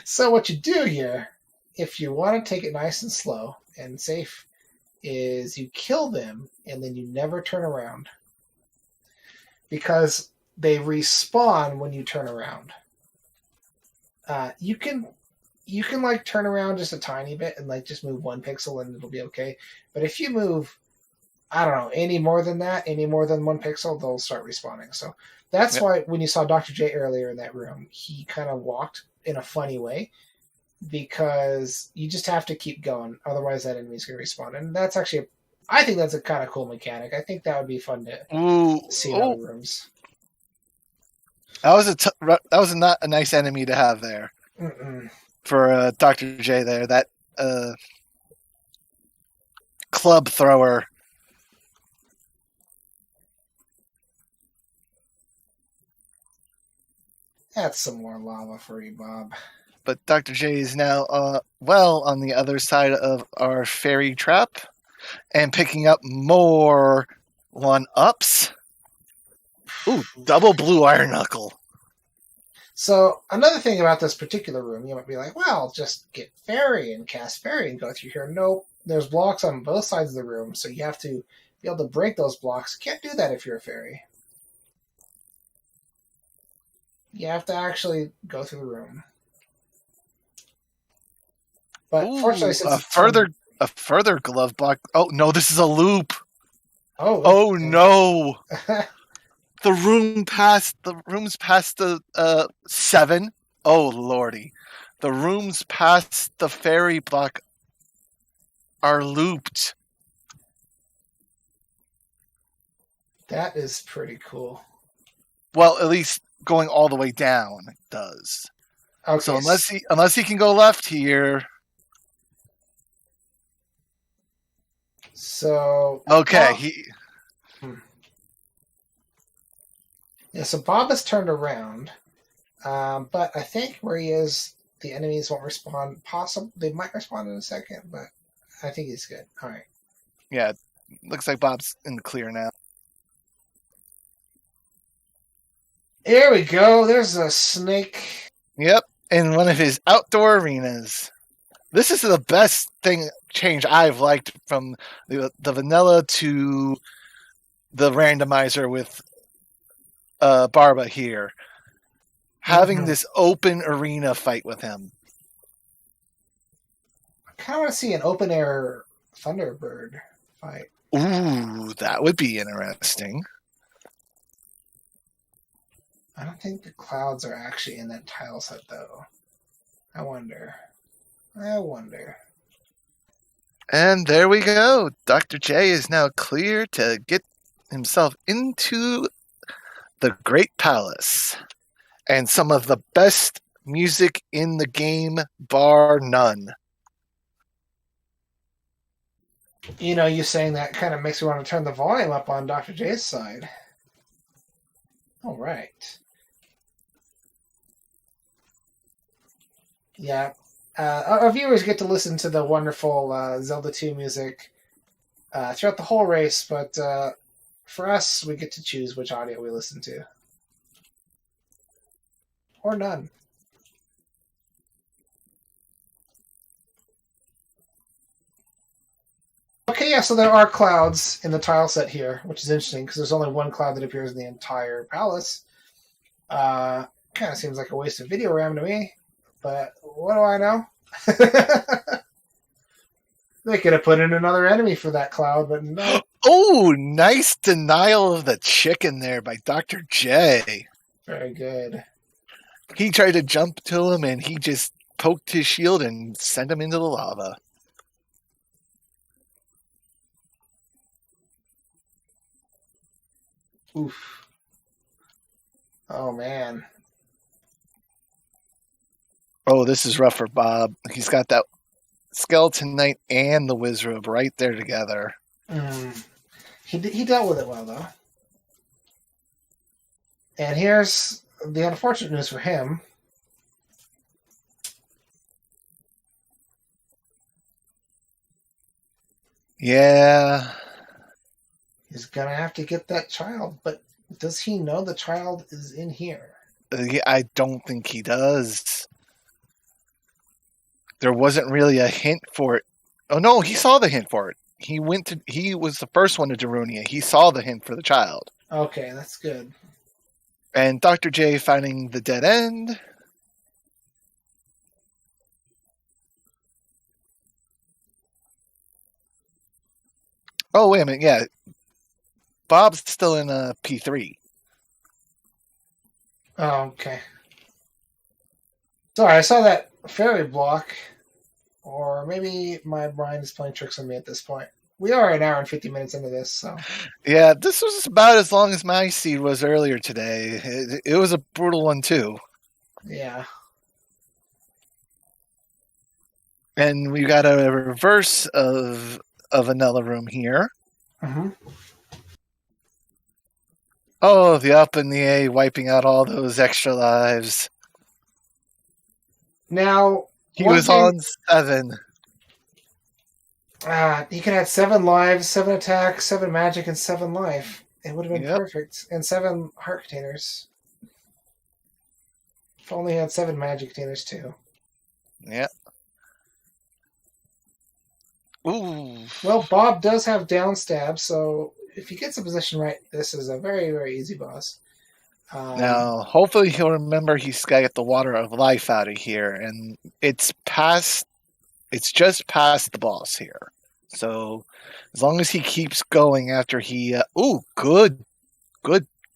So what you do here, if you want to take it nice and slow and safe, is you kill them, and then you never turn around. Because they respawn when you turn around. You can like turn around just a tiny bit and like just move 1 pixel and it'll be okay. But if you move, I don't know, any more than 1 pixel, they'll start respawning. So that's why when you saw Dr. J earlier in that room, he kind of walked in a funny way, because you just have to keep going. Otherwise that enemy's going to respawn. And that's actually, I think that's a kind of cool mechanic. I think that would be fun to see in other rooms. That was not a nice enemy to have there. For Dr. J there. That club thrower. That's some more lava for you, Bob. But Dr. J is now well on the other side of our fairy trap and picking up more 1-ups. Ooh, double blue iron knuckle. So another thing about this particular room, you might be like, well, just get fairy and cast fairy and go through here. Nope, there's blocks on both sides of the room, so you have to be able to break those blocks. You can't do that if you're a fairy. You have to actually go through the room. But fortunately, since a further glove block. Oh no, this is a loop. Oh no. The room's past the 7. Oh lordy. The rooms past the fairy block are looped. That is pretty cool. Well, at least going all the way down does. Okay. So unless he can go left here. So okay, Yeah, so Bob has turned around, but I think where he is, the enemies won't respond. They might respond in a second, but I think he's good. All right. Yeah, looks like Bob's in the clear now. Here we go. There's a snake. Yep, in one of his outdoor arenas. This is the best change I've liked from the vanilla to the randomizer with Barba here. Having this open arena fight with him. I kind of want to see an open air Thunderbird fight. Ooh, that would be interesting. I don't think the clouds are actually in that tile set, though. I wonder. And there we go. Dr. J is now clear to get himself into the Great Palace. And some of the best music in the game, bar none. You know, you saying that kind of makes me want to turn the volume up on Dr. J's side. All right. Yeah. Our viewers get to listen to the wonderful Zelda 2 music throughout the whole race, but for us, we get to choose which audio we listen to. Or none. Okay, yeah, so there are clouds in the tile set here, which is interesting because there's only one cloud that appears in the entire palace. Kind of seems like a waste of video RAM to me, but what do I know? They could have put in another enemy for that cloud, but no. Oh, nice denial of the chicken there by Dr. J. Very good. He tried to jump to him and he just poked his shield and sent him into the lava. Oof. Oh, man. Oh, this is rough for Bob. He's got that Skeleton Knight and the Wizrobe right there together. He dealt with it well, though. And here's the unfortunate news for him. Yeah. He's going to have to get that child, but does he know the child is in here? I don't think he does. There wasn't really a hint for it. Oh no, he saw the hint for it. He was the first one to Darunia. He saw the hint for the child. Okay, that's good. And Dr. J finding the dead end. Oh, wait a minute. Yeah. Bob's still in a P3. Oh, okay. Sorry, I saw that fairy block. Or maybe my mind is playing tricks on me at this point. We are an hour and 50 minutes into this, so. Yeah, this was about as long as my seed was earlier today. It was a brutal one, too. Yeah. And we got a reverse of a vanilla room here. Mm-hmm. Oh, the up and the A, wiping out all those extra lives. Now he was on 7. He could have 7 lives, 7 attack, 7 magic, and 7 life. It would have been perfect. And 7 heart containers. If only he had 7 magic containers too. Yeah. Ooh. Well, Bob does have down stab, so if he gets the position right, this is a very, very easy boss. Now, hopefully he'll remember he's got to get the water of life out of here, and it's just past the boss here. So, as long as he keeps going after he... good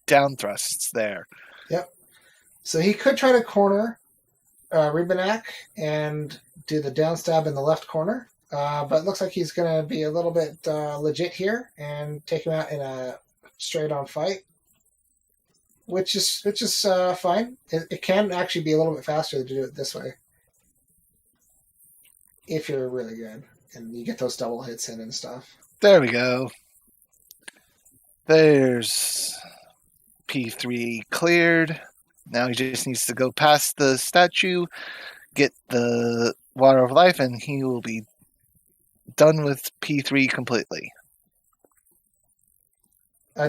down thrusts there. Yep. So he could try to corner Ribanak and do the down stab in the left corner. But it looks like he's going to be a little bit legit here and take him out in a straight-on fight, which is fine. It can actually be a little bit faster to do it this way if you're really good and you get those double hits in and stuff. There we go. There's P3 cleared. Now he just needs to go past the statue, get the water of life, and he will be done with P3 completely.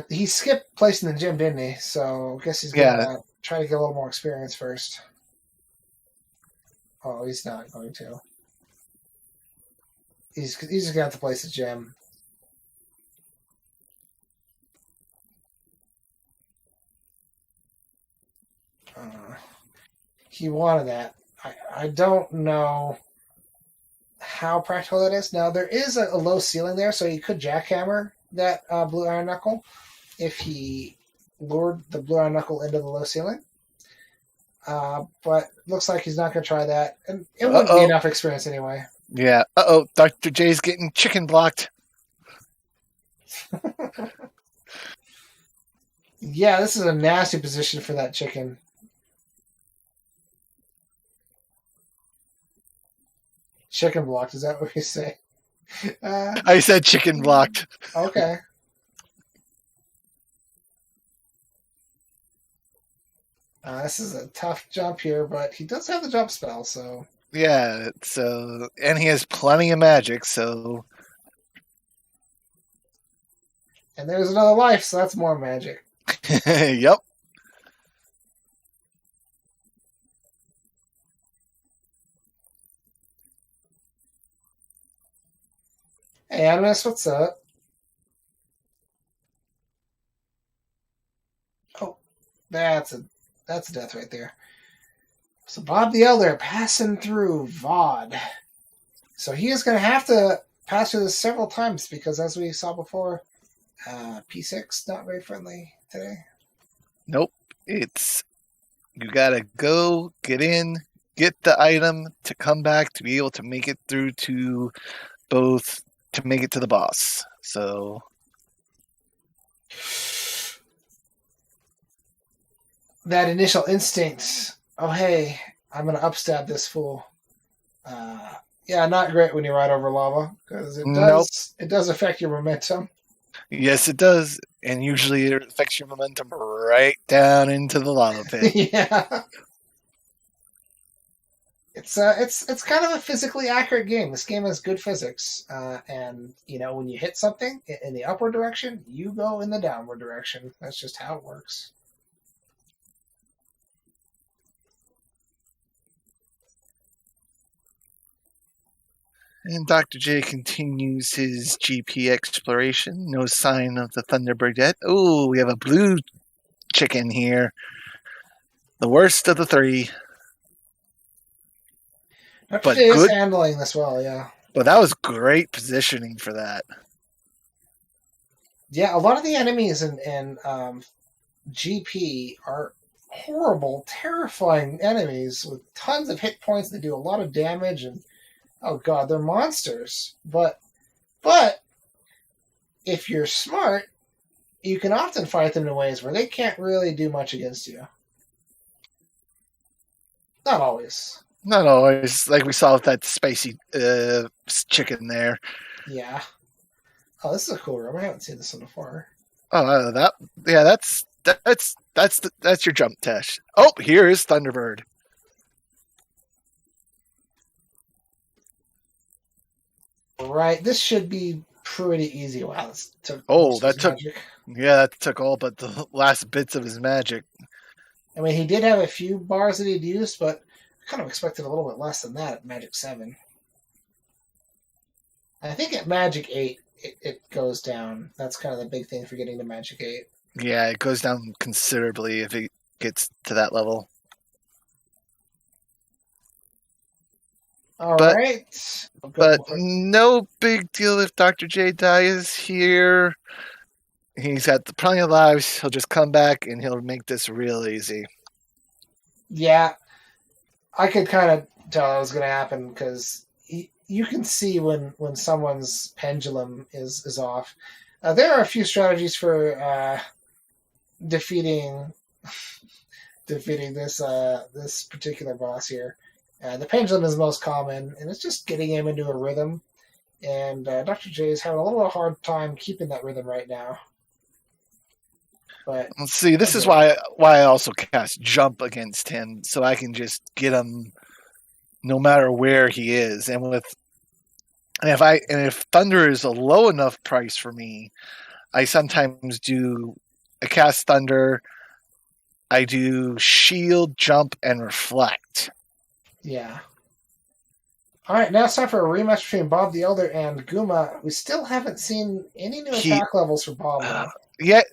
He skipped placing the gym, didn't he? So I guess he's going to try to get a little more experience first. Oh, he's not going to. He's just going to have to place the gem. He wanted that. I don't know how practical that is. Now, there is a low ceiling there, so you could jackhammer that blue iron knuckle if he lured the blue iron knuckle into the low ceiling. But looks like he's not going to try that. And it wouldn't be enough experience anyway. Yeah. Dr. J's getting chicken blocked. Yeah, this is a nasty position for that chicken. Chicken blocked, is that what you say? I said chicken blocked. Okay. This is a tough jump here, but he does have the jump spell, so... Yeah, and he has plenty of magic, so... And there's another life, so that's more magic. Yep. Hey, Animus, what's up? Oh, that's a death right there. So Bob the Elder passing through VOD. So he is going to have to pass through this several times because, as we saw before, P6 not very friendly today. Nope. It's you gotta go, get in, get the item to come back to be able to make it through to both to make it to the boss. So that initial instinct, oh hey, I'm gonna upstab this fool. Yeah, not great when you ride over lava because it does affect your momentum. Yes, it does, and usually it affects your momentum right down into the lava pit. Yeah, it's kind of a physically accurate game. This game has good physics, and when you hit something in the upward direction, you go in the downward direction. That's just how it works. And Dr. J continues his GP exploration. No sign of the Thunderbird yet. Oh, we have a blue chicken here. The worst of the 3. Dr. J is handling this well, yeah. But that was great positioning for that. Yeah, a lot of the enemies in GP are horrible, terrifying enemies with tons of hit points. They do a lot of damage and oh god, they're monsters. But if you're smart, you can often fight them in ways where they can't really do much against you. Not always. Not always, like we saw with that spicy chicken there. Yeah. Oh, this is a cool room. I haven't seen this one before. Oh, that's That's your jump test. Oh, here is Thunderbird. Right, this should be pretty easy. Wow, this took that took all but the last bits of his magic. I mean, he did have a few bars that he'd used, but I kind of expected a little bit less than that at Magic 7. I think at Magic 8, it goes down. That's kind of the big thing for getting to Magic 8. Yeah, it goes down considerably if it gets to that level. All right. But no big deal if Dr. J dies here. He's got plenty of lives. He'll just come back and he'll make this real easy. Yeah. I could kind of tell it was going to happen because you can see when someone's pendulum is off. There are a few strategies for defeating this particular boss here. The pendulum is most common, and it's just getting him into a rhythm. And Dr. J is having a little hard time keeping that rhythm right now. But let's see. This is why I also cast Jump against him, so I can just get him no matter where he is. And if Thunder is a low enough price for me, I sometimes do a cast Thunder. I do Shield, Jump, and Reflect. Yeah. All right, now it's time for a rematch between Bob the Elder and Guma. We still haven't seen any new attack levels for Bob.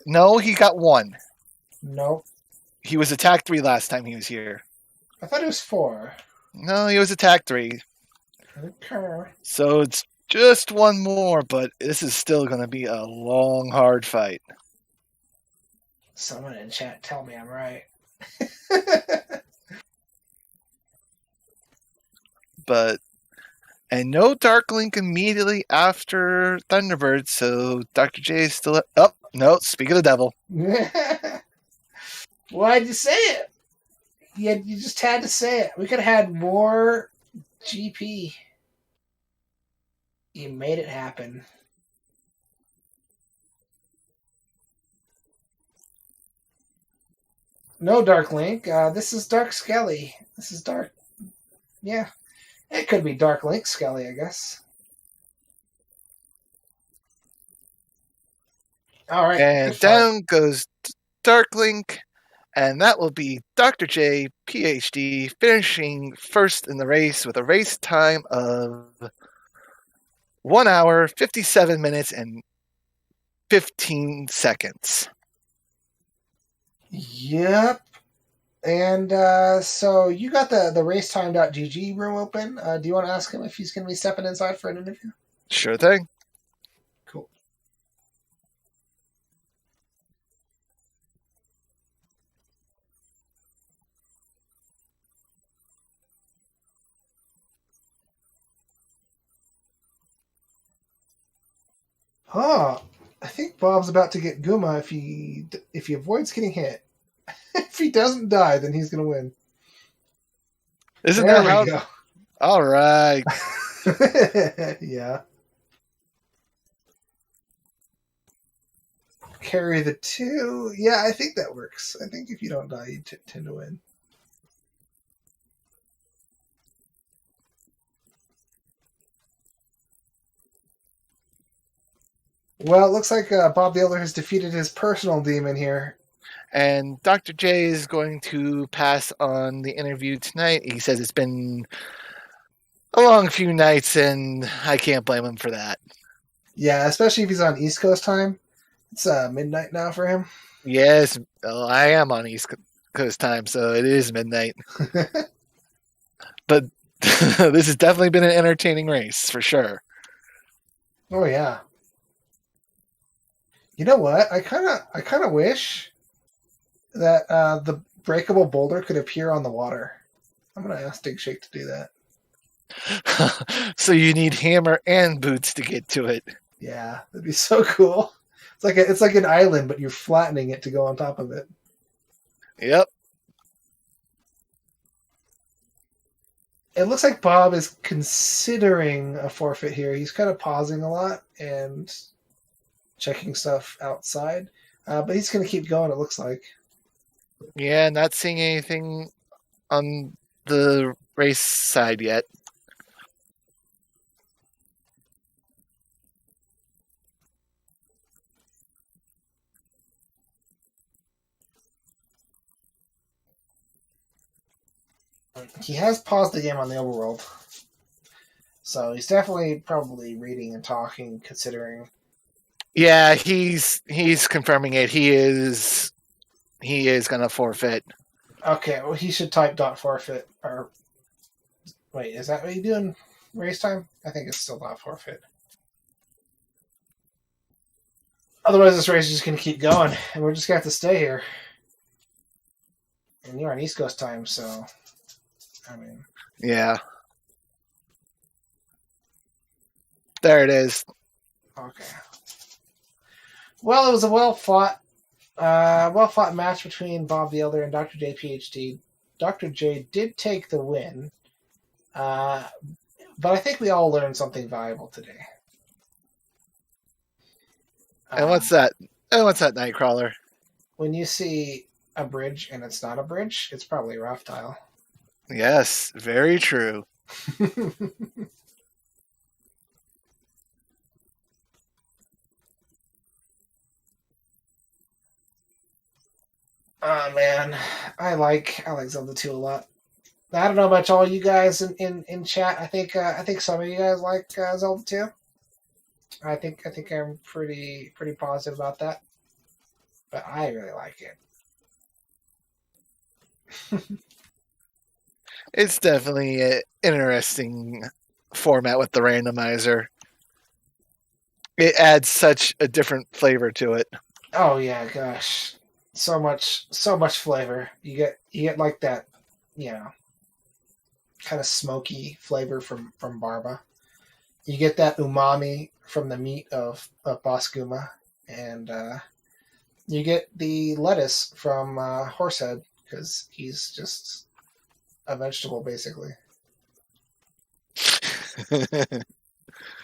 No, he got 1. Nope. He was attack 3 last time he was here. I thought it was 4. No, he was attack 3. Okay. So it's just 1 more, but this is still going to be a long, hard fight. Someone in chat tell me I'm right. And no Dark Link immediately after Thunderbird, so Dr. J is still... Oh, no, speak of the devil. Why'd you say it? You just had to say it. We could have had more GP. You made it happen. No Dark Link. This is Dark Skelly. This is Dark... Yeah. It could be Dark Link Skelly, I guess. All right. And down goes Dark Link, and that will be Dr. J, PhD, finishing first in the race with a race time of 1 hour, 57 minutes, and 15 seconds. Yep. And so you got the racetime.gg room open. Do you want to ask him if he's going to be stepping inside for an interview? Sure thing. Cool. Oh, I think Bob's about to get Guma if he avoids getting hit. If he doesn't die, then he's going to win. Isn't that how? Go. All right. Yeah. Carry the 2. Yeah, I think that works. I think if you don't die, you tend to win. Well, it looks like Bob the Elder has defeated his personal demon here. And Dr. J is going to pass on the interview tonight. He says it's been a long few nights, and I can't blame him for that. Yeah, especially if he's on East Coast time. It's midnight now for him. Yes, I am on East Coast time, so it is midnight. But this has definitely been an entertaining race, for sure. Oh, yeah. You know what? I kind of wish that the breakable boulder could appear on the water. I'm gonna ask Dig Shake to do that. So you need hammer and boots to get to it. Yeah, that'd be so cool. It's like an island, but you're flattening it to go on top of it. Yep. It looks like Bob is considering a forfeit here. He's kind of pausing a lot and checking stuff outside. But he's going to keep going, it looks like. Yeah, not seeing anything on the race side yet. He has paused the game on the overworld. So he's definitely probably reading and talking, considering. Yeah, he's confirming it. He is going to forfeit. Okay, well, he should type .forfeit. Or wait, is that what you do in race time? I think it's still .forfeit. Otherwise, this race is just going to keep going, and we're just going to have to stay here. And you're on East Coast time, so I mean, yeah. There it is. Okay. Well, it was a well fought match between Bob the Elder and Dr. J PhD. Dr. J did take the win, but I think we all learned something valuable today. And what's that? And what's that, Nightcrawler? When you see a bridge and it's not a bridge, it's probably a rough tile. Yes, very true. Oh man, I like Zelda 2 a lot. I don't know about all you guys in chat. I think some of you guys like Zelda 2. I think I'm pretty positive about that. But I really like it. It's definitely an interesting format with the randomizer. It adds such a different flavor to it. Oh yeah, gosh. So much flavor. You get like that, kind of smoky flavor from Barba. You get that umami from the meat of Boss Guma, and you get the lettuce from Horsehead, because he's just a vegetable, basically.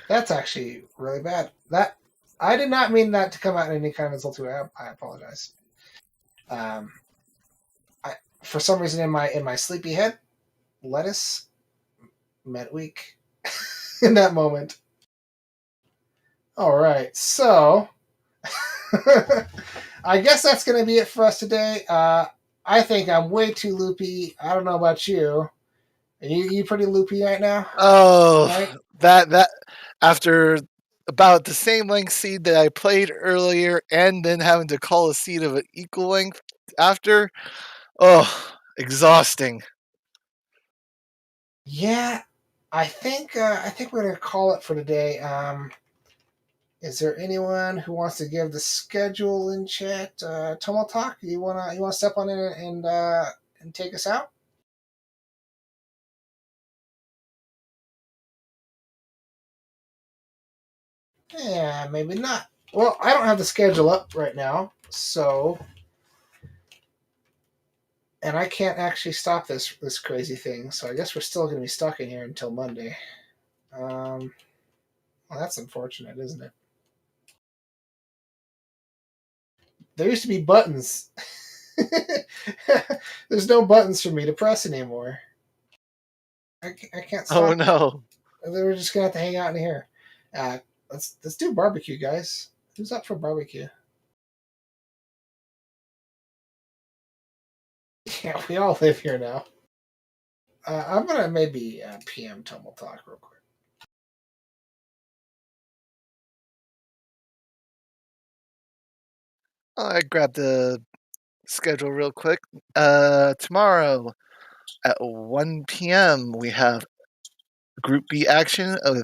That's actually really bad. That I did not mean that to come out in any kind of insult to it. I apologize. For some reason in my sleepy head, lettuce meant weak in that moment. All right, so I guess that's going to be it for us today. I think I'm way too loopy. I don't know about you. Are you pretty loopy right now? Oh, right? that after about the same length seed that I played earlier, and then having to call a seed of an equal length after. Oh, exhausting. Yeah, I think we're gonna call it for today. Is there anyone who wants to give the schedule in chat? Tomotalk, you wanna step on in and take us out? Yeah, maybe not. Well, I don't have the schedule up right now, so, and I can't actually stop this crazy thing. So I guess we're still gonna be stuck in here until Monday. Well, that's unfortunate, isn't it? There used to be buttons. There's no buttons for me to press anymore. I can't stop. Oh no! We're just gonna have to hang out in here. Let's do barbecue, guys. Who's up for barbecue? Yeah, we all live here now. I'm gonna maybe PM Tumble Talk real quick. I grabbed the schedule real quick. Tomorrow at 1 p.m. we have Group B action of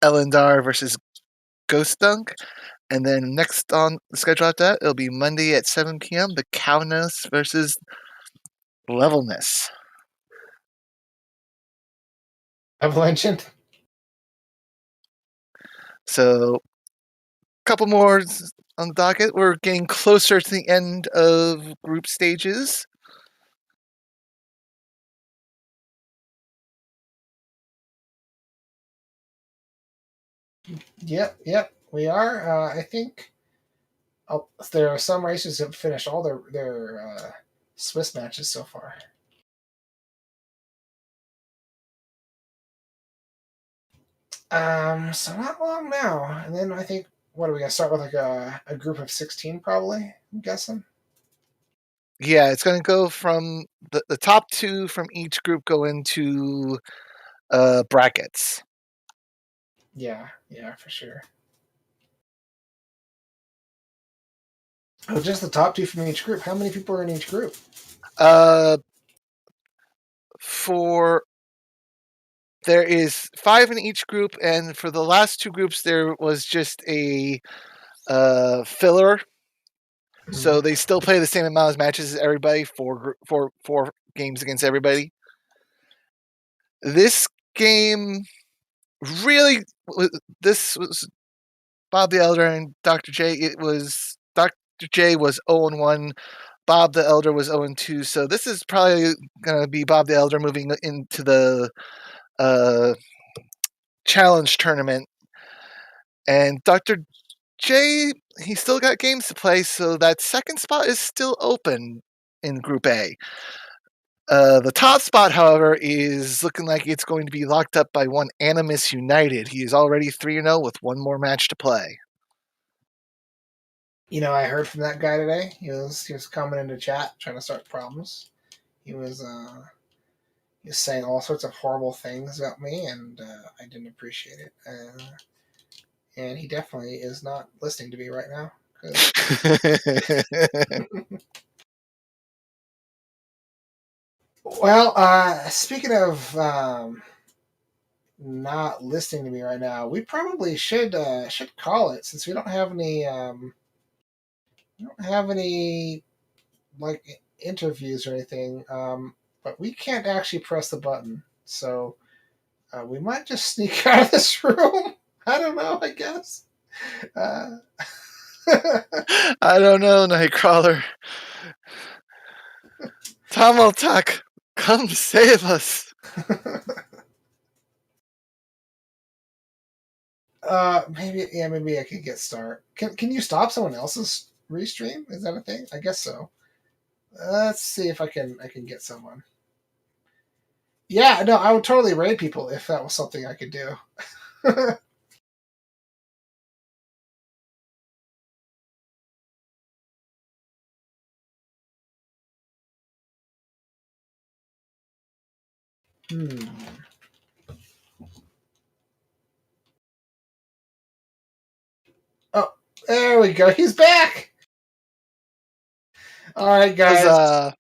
Elendar versus Ghost Dunk. And then next on the schedule after that, it'll be Monday at 7 p.m. The Cowness versus Levelness. Avalanche. So, a couple more on the docket. We're getting closer to the end of group stages. Yep, we are. I think there are some racers that have finished all their Swiss matches so far. So not long now. And then I think, what are we going to start with, like a group of 16 probably, I'm guessing? Yeah, it's going to go from the top 2 from each group go into brackets. Yeah, for sure. Oh, just the top 2 from each group. How many people are in each group? There is 5 in each group, and for the last 2 groups, there was just a filler. So they still play the same amount of matches as everybody, 4 games against everybody. This game really, this was Bob the Elder and Dr. J. Dr. J was 0-1. Bob the Elder was 0-2. So this is probably going to be Bob the Elder moving into the challenge tournament. And Dr. J, he still got games to play, so that second spot is still open in Group A. The top spot, however, is looking like it's going to be locked up by one Animus United. He is already 3-0 with 1 more match to play. I heard from that guy today. He was coming into chat trying to start problems. He was saying all sorts of horrible things about me, and I didn't appreciate it. And he definitely is not listening to me right now. Well, speaking of not listening to me right now, we probably should call it, since we don't have any like interviews or anything. But we can't actually press the button, so we might just sneak out of this room. I don't know. I guess. I don't know, Nightcrawler. Tomoltak, come save us. Maybe I could get start. Can you stop someone else's restream? Is that a thing? I guess so. Let's see if I can get someone. Yeah, no, I would totally raid people if that was something I could do. Oh, there we go. He's back. All right, guys.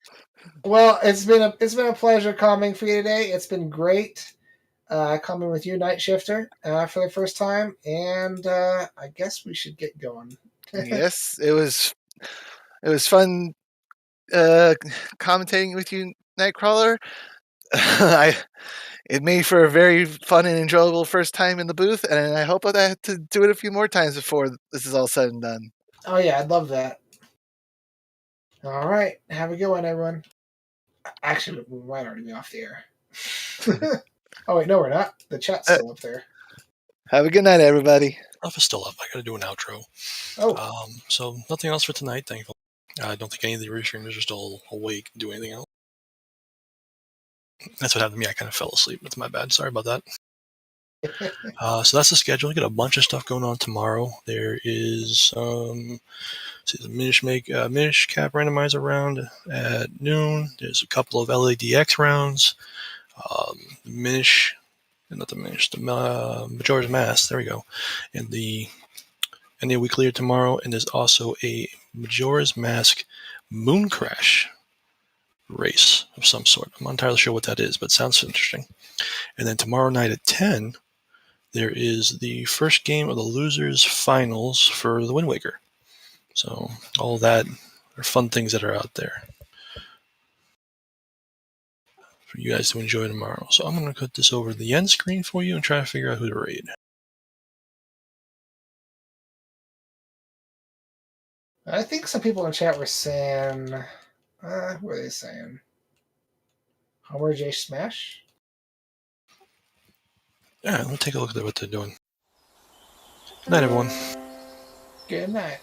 Well, it's been a pleasure coming for you today. It's been great coming with you, Night Shifter, for the first time, and I guess we should get going. Yes, it was fun commentating with you, Nightcrawler. It made for a very fun and enjoyable first time in the booth, and I hope I have to do it a few more times before this is all said and done. Oh yeah, I'd love that. All right, have a good one, everyone. Actually, we might already be off the air. Oh wait, no, we're not. The chat's still up there. Have a good night, everybody. Stuff is still up. I got to do an outro. Oh. So nothing else for tonight, thankfully. I don't think any of the restreamers are still awake to do anything else. That's what happened to me. I kind of fell asleep. That's my bad. Sorry about that. So that's the schedule. We got a bunch of stuff going on tomorrow. There is the Minish Cap randomizer round at noon. There's a couple of LADX rounds. The Majora's Mask. There we go. And the week later tomorrow. And there's also a Majora's Mask Moon Crash race of some sort. I'm not entirely sure what that is, but it sounds interesting. And then tomorrow night at 10, there is the first game of the losers finals for the Wind Waker. So all that are fun things that are out there for you guys to enjoy tomorrow. So I'm going to put this over the end screen for you and try to figure out who to raid. I think some people in chat were saying, what were they saying? Homer J Smash? Yeah, let's take a look at what they're doing. Good night, everyone. Good night.